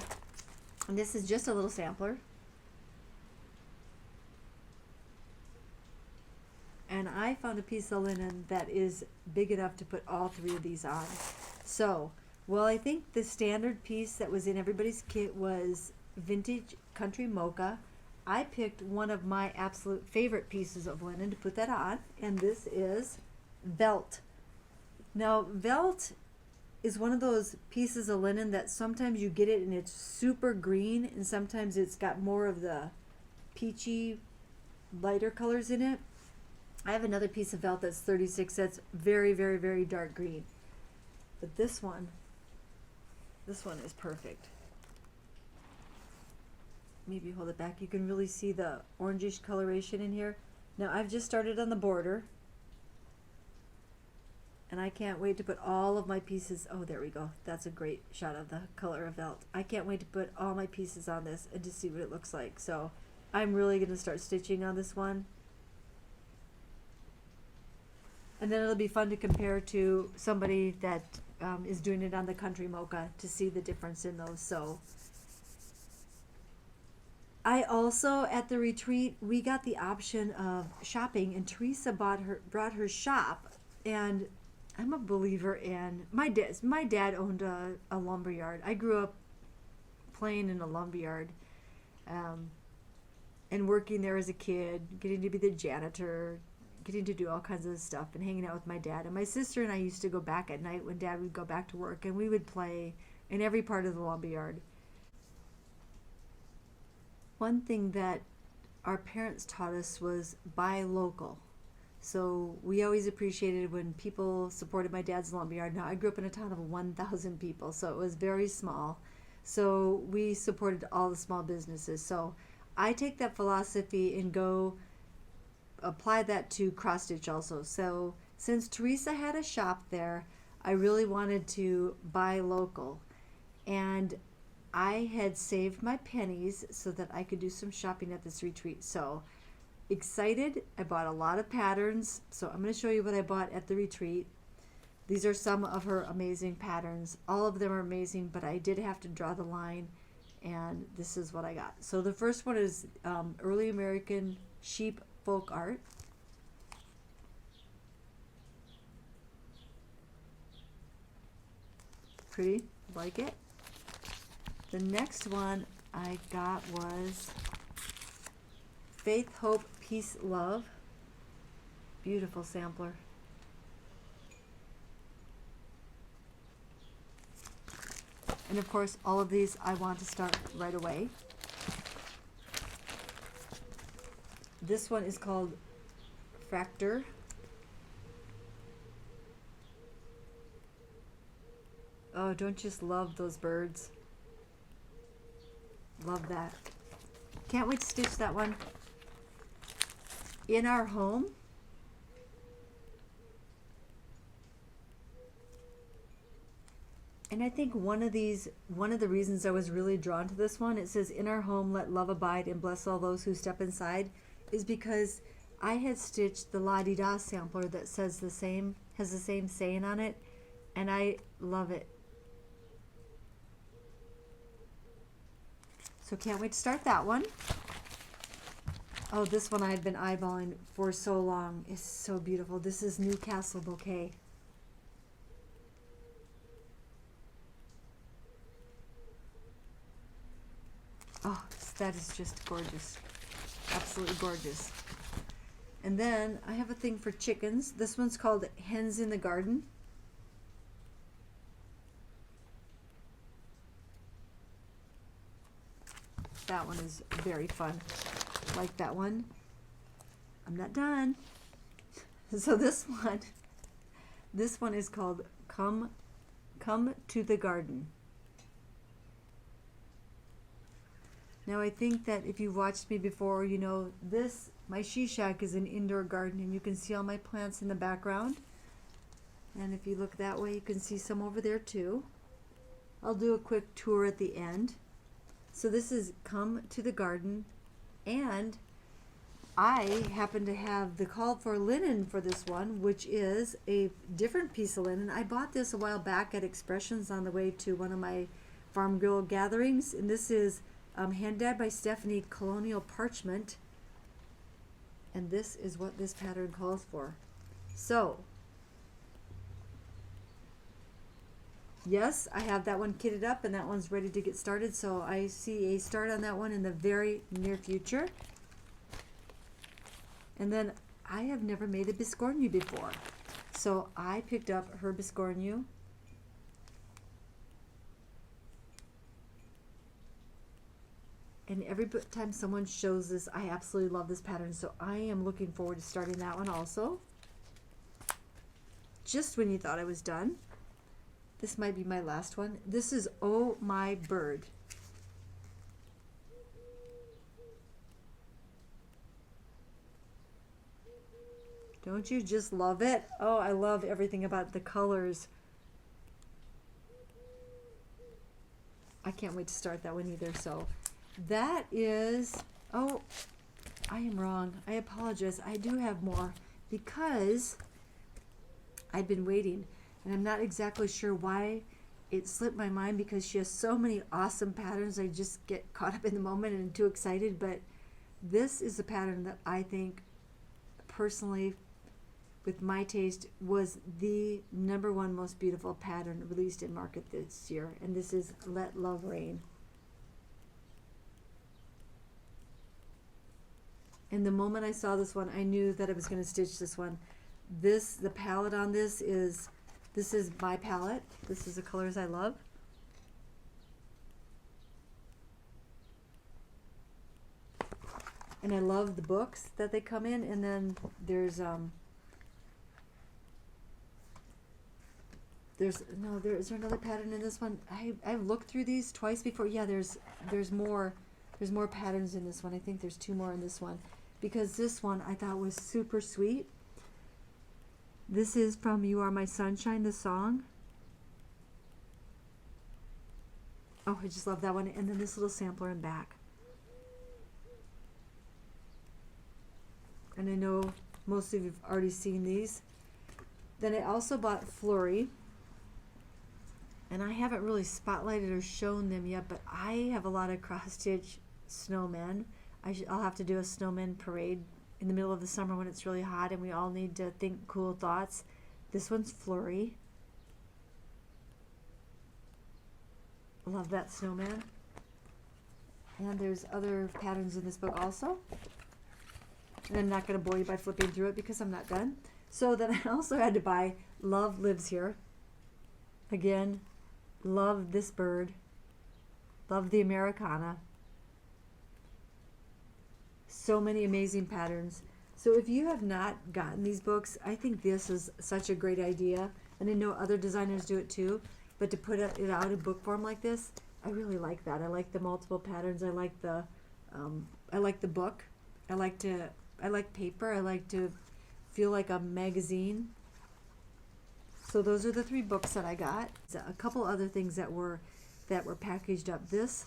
Speaker 1: and this is just a little sampler. And I found a piece of linen that is big enough to put all 3 of these on. So, well, I think the standard piece that was in everybody's kit was Vintage Country Mocha. I picked one of my absolute favorite pieces of linen to put that on, and this is Velt. Now, Velt is one of those pieces of linen that sometimes you get it and it's super green, and sometimes it's got more of the peachy, lighter colors in it. I have another piece of Velt that's 36 that's very, very, very dark green. But this one is perfect. Maybe hold it back. You can really see the orangish coloration in here. Now I've just started on the border, and I can't wait to put all of my pieces. Oh, there we go. That's a great shot of the color of Velt. I can't wait to put all my pieces on this and to see what it looks like. So I'm really going to start stitching on this one. And then it'll be fun to compare to somebody that is doing it on the Country Mocha to see the difference in those. So I also, at the retreat, we got the option of shopping, and Teresa brought her shop, and I'm a believer in, my dad owned a lumber yard. I grew up playing in a lumber yard, and working there as a kid, getting to be the janitor, getting to do all kinds of stuff, and hanging out with my dad. And my sister and I used to go back at night when Dad would go back to work, and we would play in every part of the lumber yard. One thing that our parents taught us was buy local. So we always appreciated when people supported my dad's lumberyard. Now, I grew up in a town of 1,000 people, so it was very small. So we supported all the small businesses. So I take that philosophy and go apply that to cross stitch also. So since Teresa had a shop there, I really wanted to buy local. And I had saved my pennies so that I could do some shopping at this retreat. So excited. I bought a lot of patterns. So I'm going to show you what I bought at the retreat. These are some of her amazing patterns. All of them are amazing, but I did have to draw the line, and this is what I got. So the first one is early American sheep folk art. Pretty, like it. The next one I got was Faith, Hope, Peace, Love. Beautiful sampler. And of course, all of these I want to start right away. This one is called Fractor. Oh, don't you just love those birds? Love that. Can't wait to stitch that one. In Our Home. And I think one of the reasons I was really drawn to this one, it says, "In our home, let love abide and bless all those who step inside," is because I had stitched the La Di Da sampler that says the same, has the same saying on it, and I love it. So can't wait to start that one. Oh, this one I had been eyeballing for so long. It's so beautiful. This is Newcastle Bouquet. Oh, that is just gorgeous. Absolutely gorgeous. And then I have a thing for chickens. This one's called Hens in the Garden. That one is very fun. Like that one. I'm not done. So this one is called Come to the Garden. Now I think that if you've watched me before, you know this, my she shack is an indoor garden, and you can see all my plants in the background. And if you look that way, you can see some over there too. I'll do a quick tour at the end. So this is Come to the Garden, and I happen to have the call for linen for this one, which is a different piece of linen. I bought this a while back at Expressions on the way to one of my Farm Girl gatherings, and this is hand dyed by Stephanie, Colonial Parchment, and this is what this pattern calls for. So yes, I have that one kitted up, and that one's ready to get started, so I see a start on that one in the very near future. And then I have never made a biscornu before, so I picked up her biscornu. And every time someone shows this, I absolutely love this pattern, so I am looking forward to starting that one also. Just when you thought I was done, this might be my last one. This is Oh My Bird. Don't you just love it? Oh, I love everything about the colors. I can't wait to start that one either. So that is, oh, I am wrong. I apologize. I do have more because I've been waiting, and I'm not exactly sure why it slipped my mind, because she has so many awesome patterns. I just get caught up in the moment and too excited. But this is a pattern that I think personally, with my taste, was the #1 most beautiful pattern released in market this year, and this is Let Love Rain. And the moment I saw this one, I knew that I was going to stitch this one. The palette on this is my palette. This is the colors I love. And I love the books that they come in, and then is there another pattern in this one? I've looked through these twice before. Yeah, there's more patterns in this one. I think there's 2 more in this one, because this one I thought was super sweet. This is from You Are My Sunshine, the song. Oh, I just love that one. And then this little sampler in back. And I know most of you have already seen these. Then I also bought Flurry. And I haven't really spotlighted or shown them yet, but I have a lot of cross-stitch snowmen. I'll have to do a snowman parade in the middle of the summer when it's really hot and we all need to think cool thoughts. This one's Flurry. Love that snowman. And there's other patterns in this book also. And I'm not going to bore you by flipping through it because I'm not done. So then I also had to buy Love Lives Here. Again, love this bird. Love the Americana. So many amazing patterns. So if you have not gotten these books, I think this is such a great idea. And I know other designers do it too. But to put it out in book form like this, I really like that. I like the multiple patterns. I like the book. I like paper. I like to feel like a magazine. So those are the 3 books that I got. A couple other things that were packaged up. This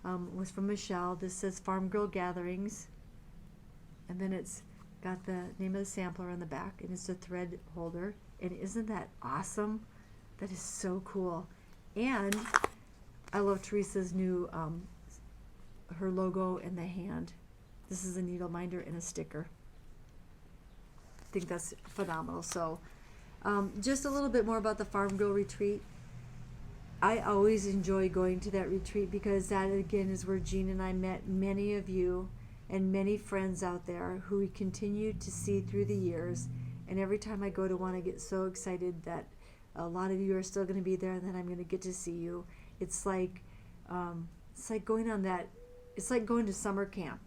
Speaker 1: was from Michelle. This says Farm Girl Gatherings, and then it's got the name of the sampler on the back, and it's a thread holder. And isn't that awesome? That is so cool. And I love Teresa's new her logo and the hand. This is a needle minder and a sticker. I think that's phenomenal. So just a little bit more about the Farm Girl Retreat. I always enjoy going to that retreat because that again is where Jean and I met many of you and many friends out there who we continue to see through the years. And every time I go to one, I get so excited that a lot of you are still going to be there, and then I'm going to get to see you. It's like going on that. It's like going to summer camp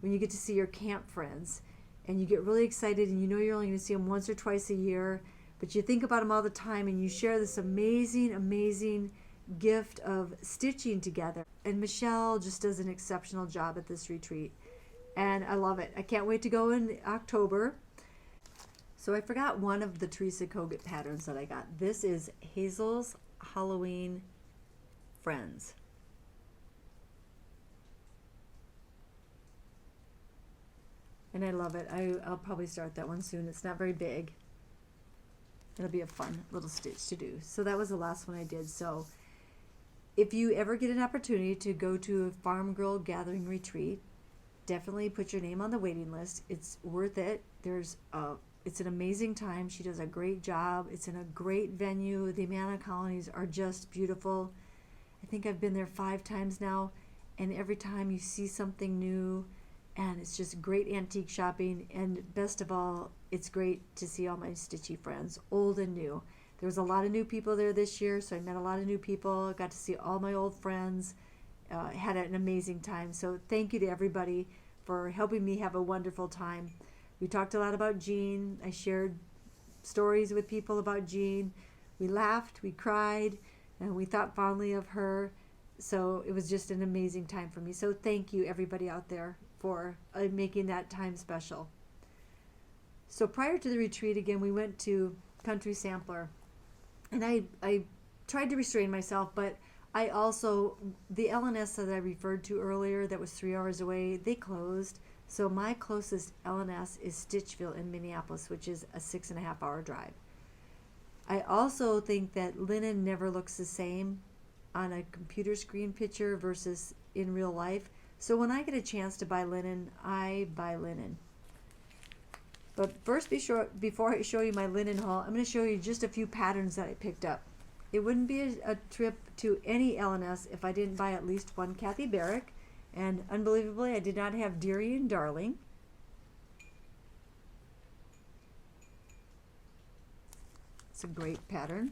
Speaker 1: when you get to see your camp friends, and you get really excited, and you know you're only going to see them once or twice a year, but you think about them all the time, and you share this amazing gift of stitching together. And Michelle just does an exceptional job at this retreat, and I love it. I can't wait to go in October. So I forgot one of the Teresa Kogut patterns that I got. This is Hazel's Halloween Friends. And I love it. I'll probably start that one soon. It's not very big. It'll be a fun little stitch to do. So that was the last one I did. So if you ever get an opportunity to go to a Farm Girl Gathering retreat, definitely put your name on the waiting list. It's worth it. It's an amazing time. She does a great job. It's in a great venue. The Amana colonies are just beautiful. I think I've been there 5 times now, and every time you see something new, and it's just great antique shopping. And best of all, it's great to see all my Stitchy friends, old and new. There was a lot of new people there this year, so I met a lot of new people. Got to see all my old friends. Had an amazing time. So thank you to everybody for helping me have a wonderful time. We talked a lot about Jean. I shared stories with people about Jean. We laughed, we cried, and we thought fondly of her. So it was just an amazing time for me. So thank you, everybody out there, for making that time special. So prior to the retreat, again, we went to Country Sampler. And I tried to restrain myself, but I also, the LNS that I referred to earlier that was 3 hours away, they closed. So my closest LNS is Stitchville in Minneapolis, which is a 6.5 hour drive. I also think that linen never looks the same on a computer screen picture versus in real life. So when I get a chance to buy linen, I buy linen. But first, before I show you my linen haul, I'm going to show you just a few patterns that I picked up. It wouldn't be a trip to any LNS if I didn't buy at least one Kathy Barrick. And unbelievably, I did not have Deary and Darling. It's a great pattern.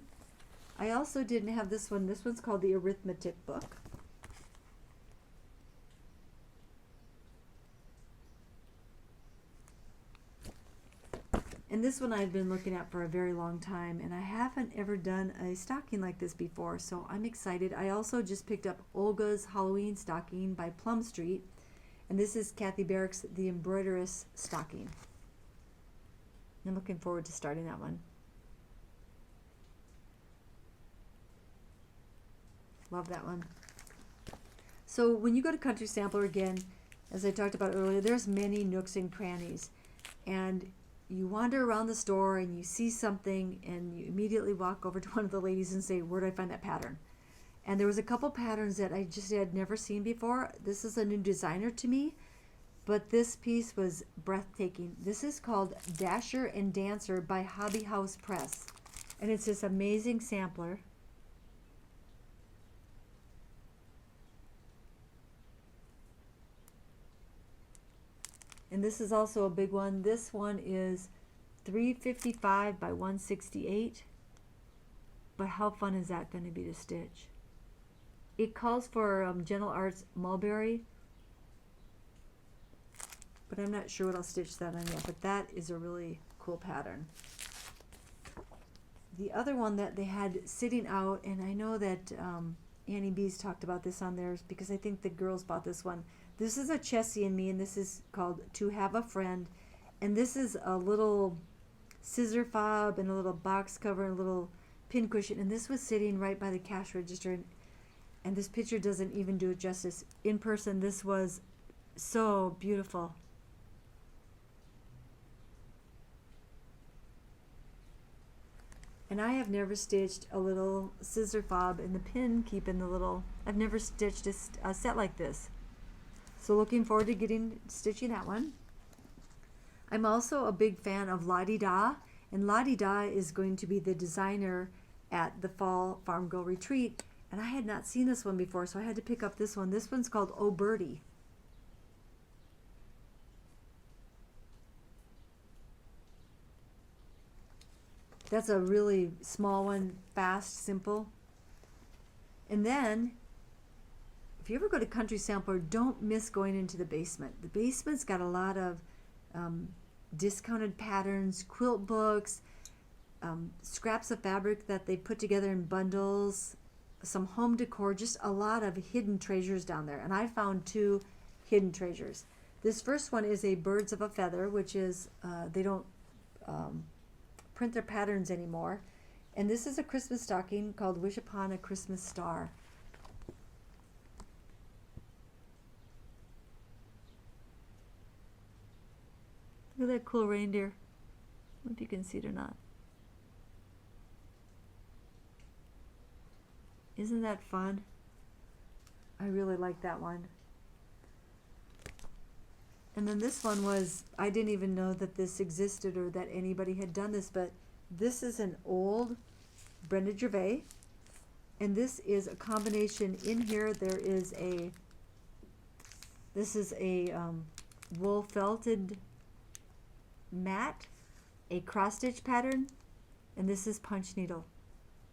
Speaker 1: I also didn't have this one. This one's called the Arithmetic Book. And this one I've been looking at for a very long time, and I haven't ever done a stocking like this before, so I'm excited. I also just picked up Olga's Halloween Stocking by Plum Street, and this is Kathy Barrick's The Embroideress Stocking. I'm looking forward to starting that one. Love that one. So when you go to Country Sampler, again, as I talked about earlier, there's many nooks and crannies, and you wander around the store and you see something and you immediately walk over to one of the ladies and say, where do I find that pattern? And there was a couple patterns that I just had never seen before. This is a new designer to me, but this piece was breathtaking. This is called Dasher and Dancer by Hobby House Press, and it's this amazing sampler. And this is also a big one. This one is 355 by 168. But how fun is that going to be to stitch? It calls for Gentle Arts Mulberry, but I'm not sure what I'll stitch that on yet. But that is a really cool pattern. The other one that they had sitting out, and I know that Annie B's talked about this on theirs because I think the girls bought this one. This is a Chessie and Me, and this is called To Have a Friend. And this is a little scissor fob and a little box cover and a little pin cushion. And this was sitting right by the cash register. And this picture doesn't even do it justice. In person, this was so beautiful. And I have never stitched a little scissor fob and the pin keeping the little, I've never stitched a set like this. So looking forward to stitching that one. I'm also a big fan of Lottie Da, and Lottie Da is going to be the designer at the Fall Farm Girl Retreat. And I had not seen this one before, so I had to pick up this one. This one's called Oh Birdie. That's a really small one, fast, simple. And then, if you ever go to Country Sampler, don't miss going into the basement. The basement's got a lot of discounted patterns, quilt books, scraps of fabric that they put together in bundles, some home decor, just a lot of hidden treasures down there. And I found 2 hidden treasures. This first one is a Birds of a Feather, which is, they don't print their patterns anymore. And this is a Christmas stocking called Wish Upon a Christmas Star. Look at that cool reindeer. I don't know if you can see it or not. Isn't that fun? I really like that one. And then this one was, I didn't even know that this existed or that anybody had done this, but this is an old Brenda Gervais. And this is a combination. In here there is this is a wool felted mat, a cross stitch pattern, and this is punch needle.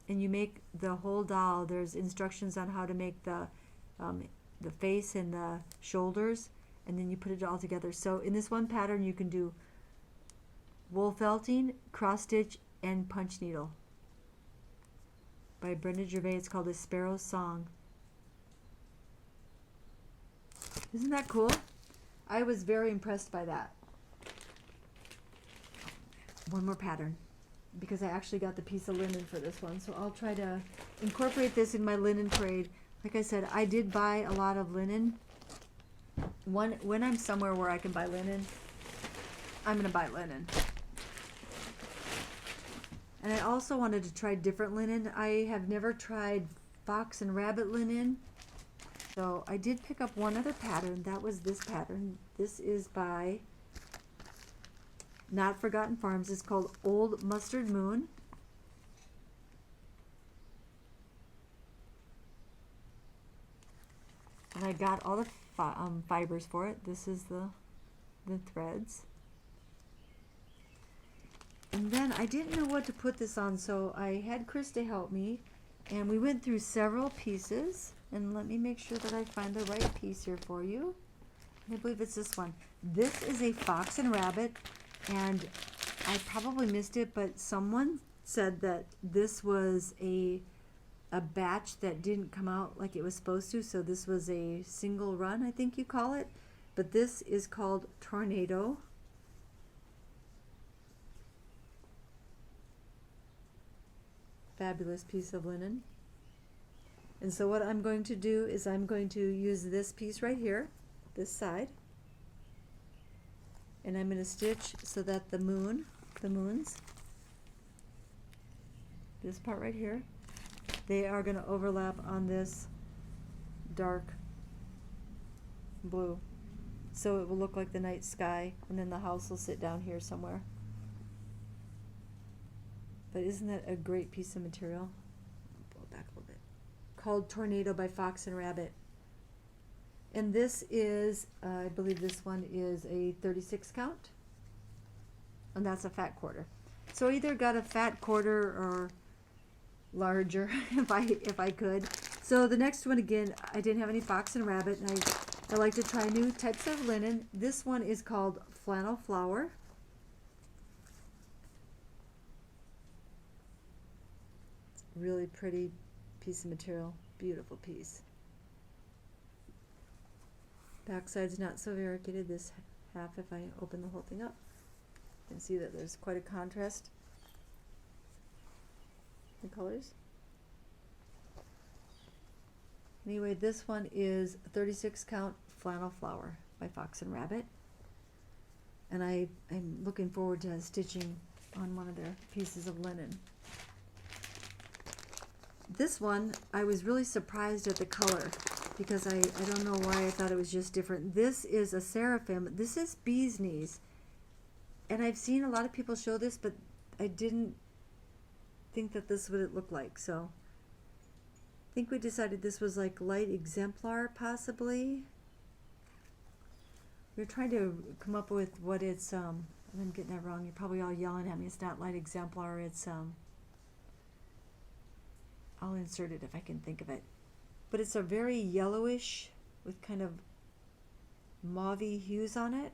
Speaker 1: And you make the whole doll. There's instructions on how to make the face and the shoulders, and then you put it all together. So in this one pattern you can do wool felting, cross stitch, and punch needle. By Brenda Gervais. It's called A Sparrow's Song. Isn't that cool? I was very impressed by that. One more pattern, because I actually got the piece of linen for this one, so I'll try to incorporate this in my linen trade. Like I said, I did buy a lot of linen. When I'm somewhere where I can buy linen, I'm going to buy linen. And I also wanted to try different linen. I have never tried fox and rabbit linen. So I did pick up one other pattern. That was this pattern. This is by Not Forgotten Farms. It's called Old Mustard Moon. And I got all the fibers for it. This is the threads. And then I didn't know what to put this on, so I had Krista help me, and we went through several pieces. And let me make sure that I find the right piece here for you. I believe it's this one. This is a fox and rabbit, and I probably missed it, but someone said that this was a batch that didn't come out like it was supposed to, so this was a single run, I think you call it. But this is called Tornado. Fabulous piece of linen. And so what I'm going to do is I'm going to use this piece right here, this side, and I'm going to stitch so that the moons, this part right here, they are going to overlap on this dark blue. So it will look like the night sky, and then the house will sit down here somewhere. But isn't that a great piece of material? Pull it back a little bit. Called Tornado by Fox and Rabbit. And this is, I believe this one is a 36 count. And that's a fat quarter. So I either got a fat quarter or larger if I could. So the next one, again, I didn't have any Fox and Rabbit, and I like to try new types of linen. This one is called Flannel Flower. Really pretty piece of material. Beautiful piece. Backside's not so variegated. This half, if I open the whole thing up, you can see that there's quite a contrast in colors. Anyway, this one is a 36 count flannel flower by Fox and Rabbit. And I'm looking forward to stitching on one of their pieces of linen. This one, I was really surprised at the color because I don't know why I thought it was just different. This is a seraphim. This is bee's knees. And I've seen a lot of people show this, but I didn't think that this would look like. So I think we decided this was like light exemplar, possibly. We're trying to come up with what it's, I'm getting that wrong. You're probably all yelling at me. It's not light exemplar. It's, I'll insert it if I can think of it. But it's a very yellowish with kind of mauve-y hues on it.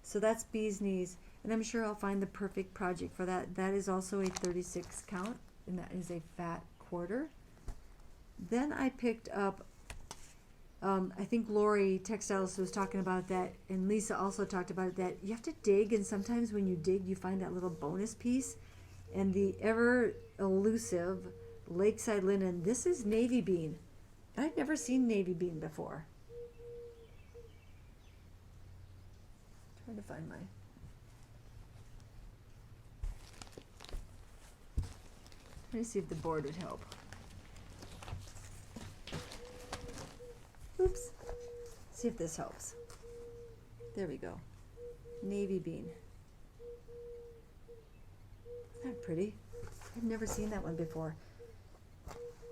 Speaker 1: So that's bee's knees. And I'm sure I'll find the perfect project for that. That is also a 36 count, and that is a fat quarter. Then I picked up, I think Lori Textiles was talking about that, and Lisa also talked about it, that you have to dig, and sometimes when you dig, you find that little bonus piece. And the ever elusive Lakeside Linen, this is navy bean. I've never seen navy bean before. Trying to find my... Let me see if the board would help. Oops. See if this helps. There we go. Navy bean. Isn't that pretty? I've never seen that one before.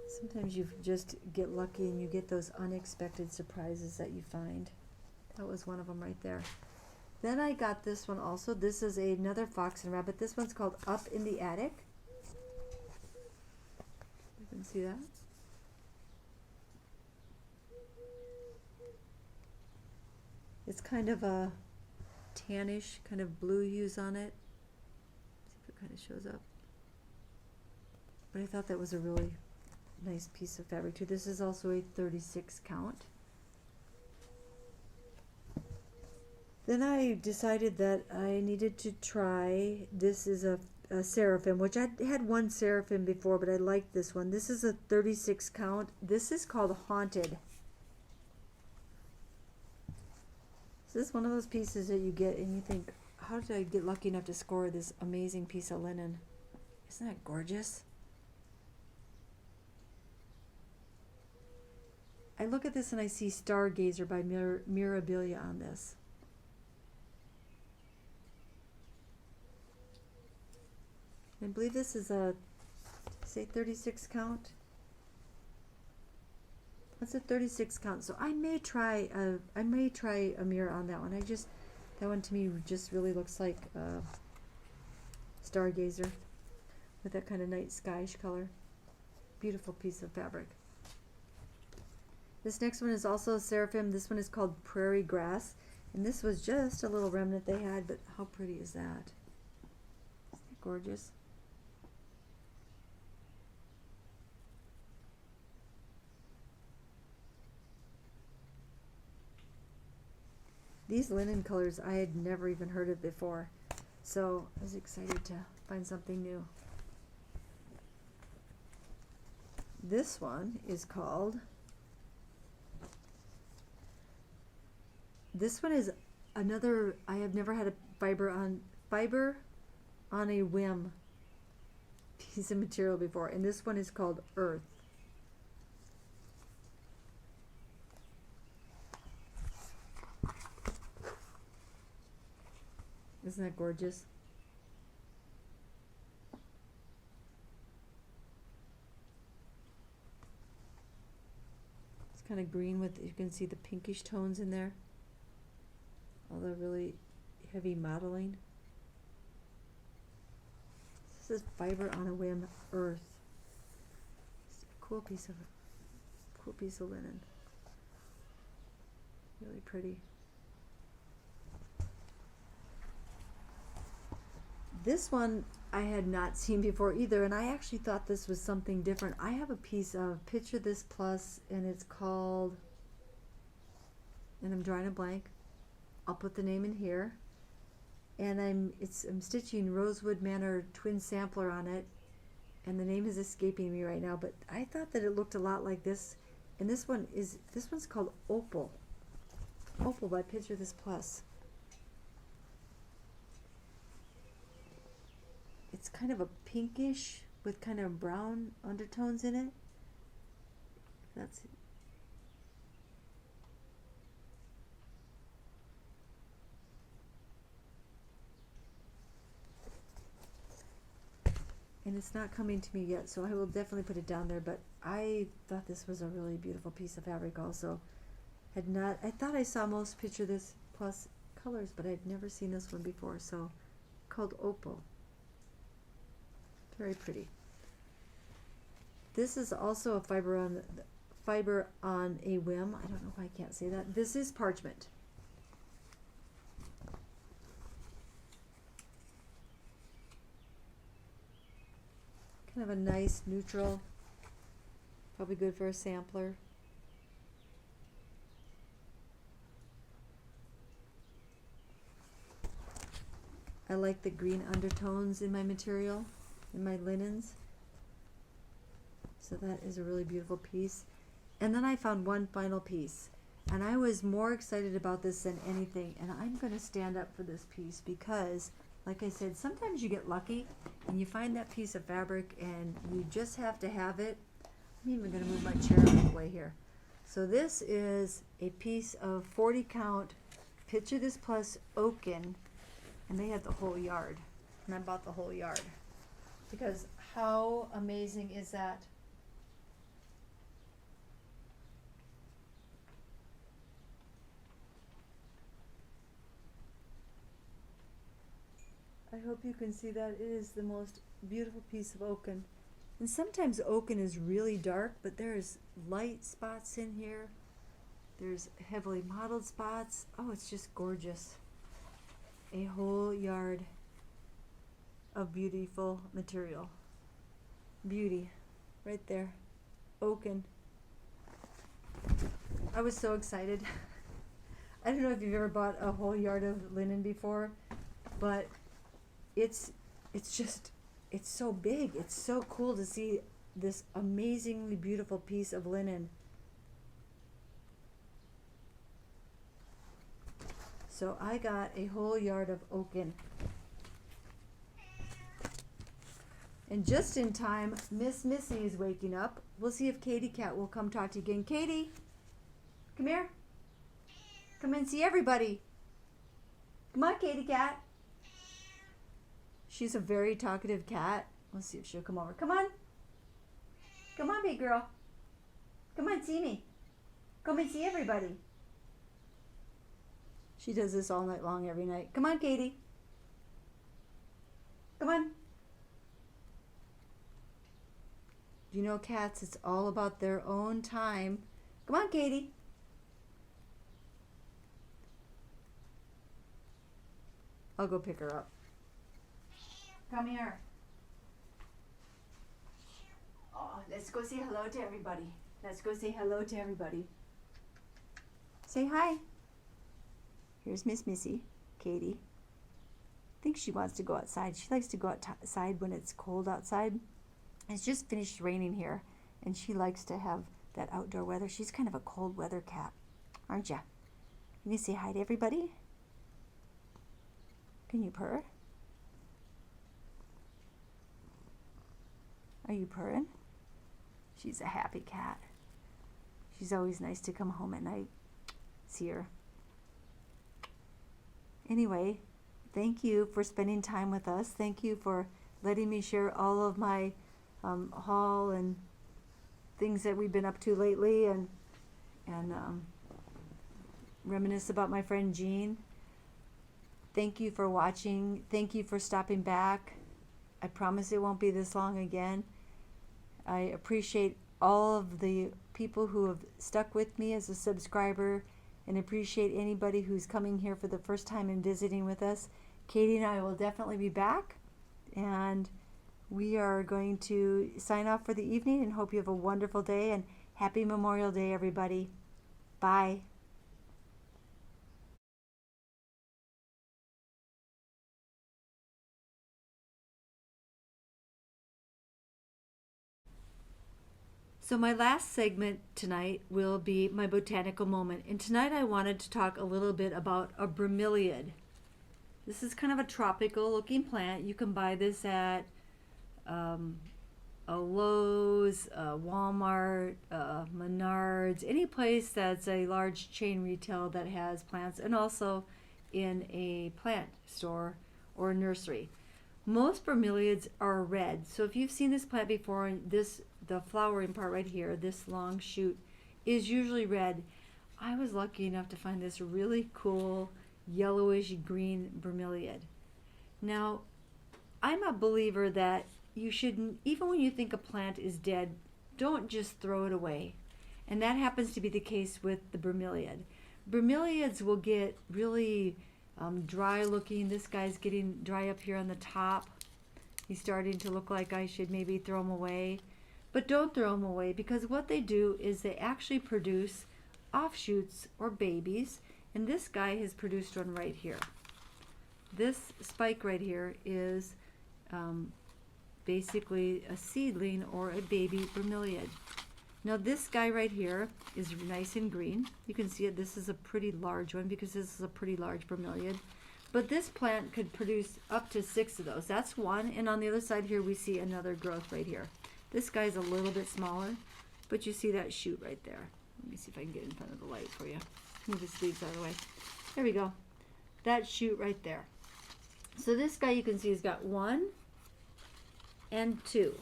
Speaker 1: Sometimes you just get lucky and you get those unexpected surprises that you find. That was one of them right there. Then I got this one also. This is another Fox and Rabbit. This one's called Up in the Attic. You can see that. It's kind of a tannish, kind of blue hues on it. See if it kind of shows up. But I thought that was a really nice piece of fabric too. This is also a 36 count. Then I decided that I needed to try, this is a seraphim, which I had one seraphim before, but I liked this one. This is a 36 count. This is called Haunted. This is one of those pieces that you get and you think, how did I get lucky enough to score this amazing piece of linen? Isn't that gorgeous? I look at this and I see Stargazer by Mirabilia on this. I believe this is a, say 36 count. That's a 36 count. So I may try a mirror on that one. That one to me just really looks like Stargazer with that kind of night skyish color. Beautiful piece of fabric. This next one is also a seraphim. This one is called Prairie Grass. And this was just a little remnant they had, but how pretty is that? Isn't that gorgeous? These linen colors I had never even heard of before, so I was excited to find something new. This one is called, this one is another, I have never had a fiber on a whim piece of material before, and this one is called Earth. Isn't that gorgeous? It's kind of green with, you can see the pinkish tones in there. All the really heavy modeling. This is Fiber on a Whim Earth. It's a cool piece of linen. Really pretty. This one I had not seen before either, and I actually thought this was something different. I have a piece of Picture This Plus, and it's called, and I'm drawing a blank. I'll put the name in here. And I'm stitching Rosewood Manor Twin Sampler on it, and the name is escaping me right now, but I thought that it looked a lot like this. And this one's called Opal. Opal by Picture This Plus. It's kind of a pinkish with kind of brown undertones in it. That's it. And it's not coming to me yet, so I will definitely put it down there, but I thought this was a really beautiful piece of fabric also. I thought I saw most Picture This Plus colors, but I'd never seen this one before, so called Opal. Very pretty. This is also a fiber on a whim. I don't know why I can't say that. This is parchment. Kind of a nice neutral, probably good for a sampler. I like the green undertones in my material, in my linens. So that is a really beautiful piece. And then I found one final piece, and I was more excited about this than anything, and I'm going to stand up for this piece because, like I said, sometimes you get lucky and you find that piece of fabric and you just have to have it. I'm even going to move my chair out of the way here. So this is a piece of 40 count Picture This Plus Oaken, and they had the whole yard, and I bought the whole yard because how amazing is that? I hope you can see that. It is the most beautiful piece of oaken. And sometimes oaken is really dark, but there's light spots in here. There's heavily mottled spots. Oh, it's just gorgeous. A whole yard of beautiful material. Beauty. Right there. Oaken. I was so excited. I don't know if you've ever bought a whole yard of linen before, but it's so big. It's so cool to see this amazingly beautiful piece of linen. So I got a whole yard of oaken. And just in time, Miss Missy is waking up. We'll see if Katie Cat will come talk to you again. Katie, come here. Come and see everybody. Come on, Katie Cat. She's a very talkative cat. Let's see if she'll come over. Come on. Come on, big girl. Come on, see me. Come and see everybody. She does this all night long every night. Come on, Katie. Come on. You know, cats, it's all about their own time. Come on, Katie. I'll go pick her up. Come here. Oh, let's go say hello to everybody. Let's go say hello to everybody. Say hi. Here's Miss Missy, Katie. I think she wants to go outside. She likes to go outside when it's cold outside. It's just finished raining here, and she likes to have that outdoor weather. She's kind of a cold weather cat, aren't ya? Can you say hi to everybody? Can you purr? Are you purring? She's a happy cat. She's always nice to come home at night. See her. Anyway, thank you for spending time with us. Thank you for letting me share all of my haul and things that we've been up to lately, and reminisce about my friend Jean. Thank you for watching. Thank you for stopping back. I promise it won't be this long again. I appreciate all of the people who have stuck with me as a subscriber, and appreciate anybody who's coming here for the first time and visiting with us. Katie and I will definitely be back And we are going to sign off for the evening and hope you have a wonderful day, and happy Memorial Day, everybody. Bye. So my last segment tonight will be my botanical moment. And tonight I wanted to talk a little bit about a bromeliad. This is kind of a tropical looking plant. You can buy this at a Lowe's, a Walmart, Menards, any place that's a large chain retail that has plants, and also in a plant store or nursery. Most bromeliads are red. So if you've seen this plant before, the flowering part right here, this long shoot, is usually red. I was lucky enough to find this really cool yellowish green bromeliad. Now, I'm a believer that you shouldn't, even when you think a plant is dead, don't just throw it away. And that happens to be the case with the bromeliad. Bromeliads will get really dry looking. This guy's getting dry up here on the top. He's starting to look like I should maybe throw him away. But don't throw them away, because what they do is they actually produce offshoots or babies. And this guy has produced one right here. This spike right here is basically a seedling or a baby bromeliad. Now this guy right here is nice and green. You can see it. This is a pretty large one because this is a pretty large bromeliad. But this plant could produce up to 6 of those. That's one. And on the other side here we see another growth right here. This guy's a little bit smaller, but you see that shoot right there. Let me see if I can get in front of the light for you. Move his leaves out of the way. There we go. That shoot right there. So this guy, you can see, has got 1 and 2.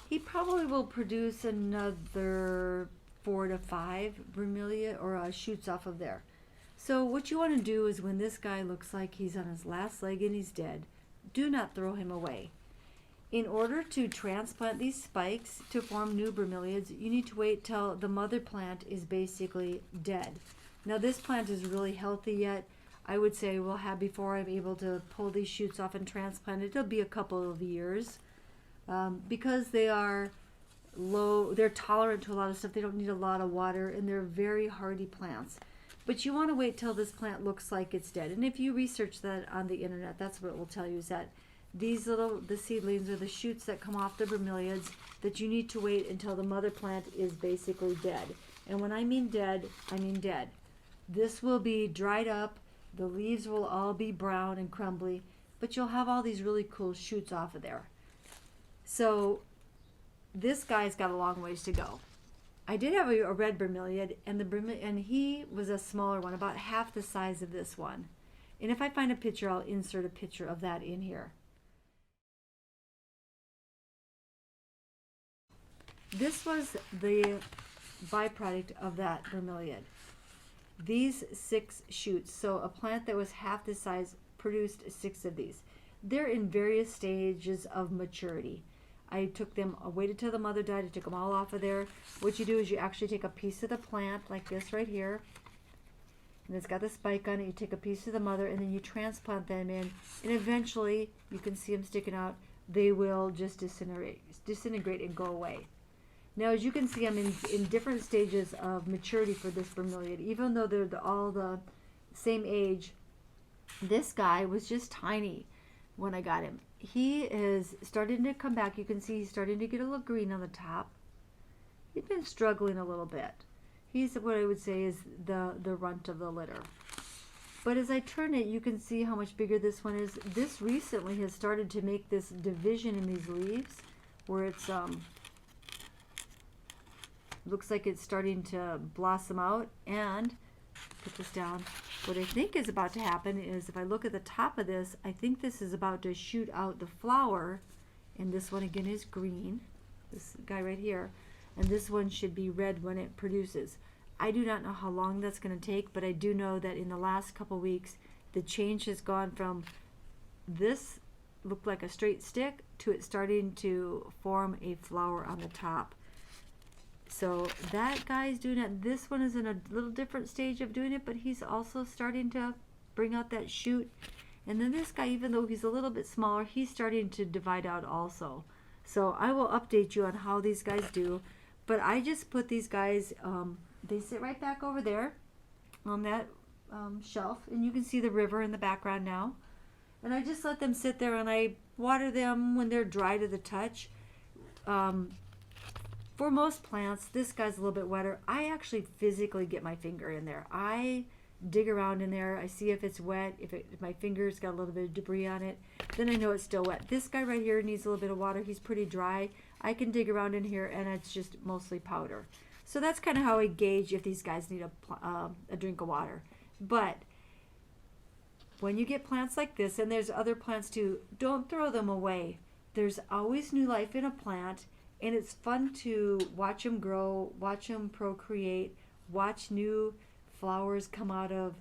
Speaker 1: He probably will produce another 4 to 5 bromelia or shoots off of there. So what you want to do is, when this guy looks like he's on his last leg and he's dead, do not throw him away. In order to transplant these spikes to form new bromeliads, you need to wait till the mother plant is basically dead. Now this plant is really healthy yet. I would say we'll have, before I'm able to pull these shoots off and transplant it, it'll be a couple of years. Because they are low, they're tolerant to a lot of stuff. They don't need a lot of water, and they're very hardy plants. But you want to wait till this plant looks like it's dead. And if you research that on the internet, that's what it will tell you, is that the seedlings or the shoots that come off the bromeliads, that you need to wait until the mother plant is basically dead. And when I mean dead, I mean dead. This will be dried up, the leaves will all be brown and crumbly, but you'll have all these really cool shoots off of there. So this guy's got a long ways to go. I did have a red bromeliad, and he was a smaller one, about half the size of this one. And if I find a picture, I'll insert a picture of that in here. This was the byproduct of that bromeliad. These 6 shoots, so a plant that was half this size produced 6 of these. They're in various stages of maturity. I took them, I waited till the mother died, I took them all off of there. What you do is you actually take a piece of the plant, like this right here, and it's got the spike on it. You take a piece of the mother and then you transplant them in, and eventually, you can see them sticking out, they will just disintegrate and go away. Now, as you can see, I'm in different stages of maturity for this bromeliad. Even though they're all the same age, this guy was just tiny when I got him. He is starting to come back. You can see he's starting to get a little green on the top. He's been struggling a little bit. He's what I would say is the runt of the litter. But as I turn it, you can see how much bigger this one is. This recently has started to make this division in these leaves, where it's looks like it's starting to blossom out. And put this down. What I think is about to happen is, if I look at the top of this, I think this is about to shoot out the flower, and this one again is green, this guy right here, and this one should be red when it produces. I do not know how long that's going to take, but I do know that in the last couple weeks the change has gone from this looked like a straight stick to it starting to form a flower on the top. So that guy's doing it. This one is in a little different stage of doing it, but he's also starting to bring out that shoot. And then this guy, even though he's a little bit smaller, he's starting to divide out also. So I will update you on how these guys do. But I just put these guys, they sit right back over there on that shelf. And you can see the river in the background now. And I just let them sit there, and I water them when they're dry to the touch. For most plants, this guy's a little bit wetter. I actually physically get my finger in there. I dig around in there. I see if it's wet, if my finger's got a little bit of debris on it. Then I know it's still wet. This guy right here needs a little bit of water. He's pretty dry. I can dig around in here, and it's just mostly powder. So that's kind of how I gauge if these guys need a drink of water. But when you get plants like this, and there's other plants too, don't throw them away. There's always new life in a plant, and it's fun to watch them grow, watch them procreate, watch new flowers come out of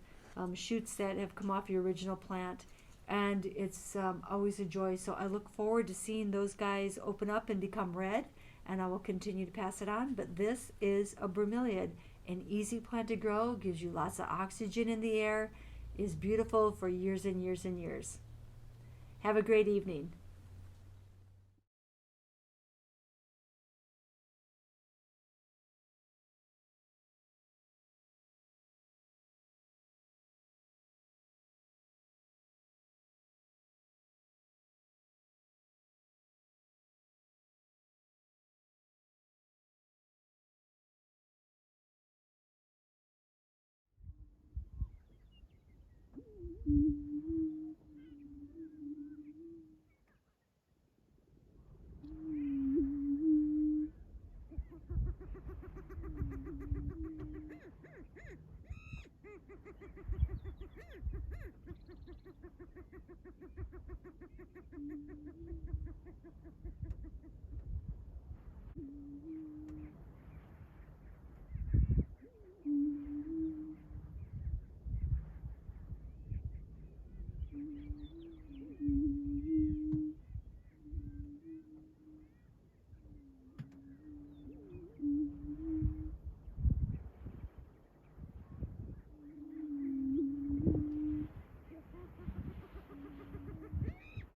Speaker 1: shoots that have come off your original plant, and it's always a joy. So I look forward to seeing those guys open up and become red, and I will continue to pass it on. But this is a bromeliad, an easy plant to grow, gives you lots of oxygen in the air, is beautiful for years and years and years. Have a great evening.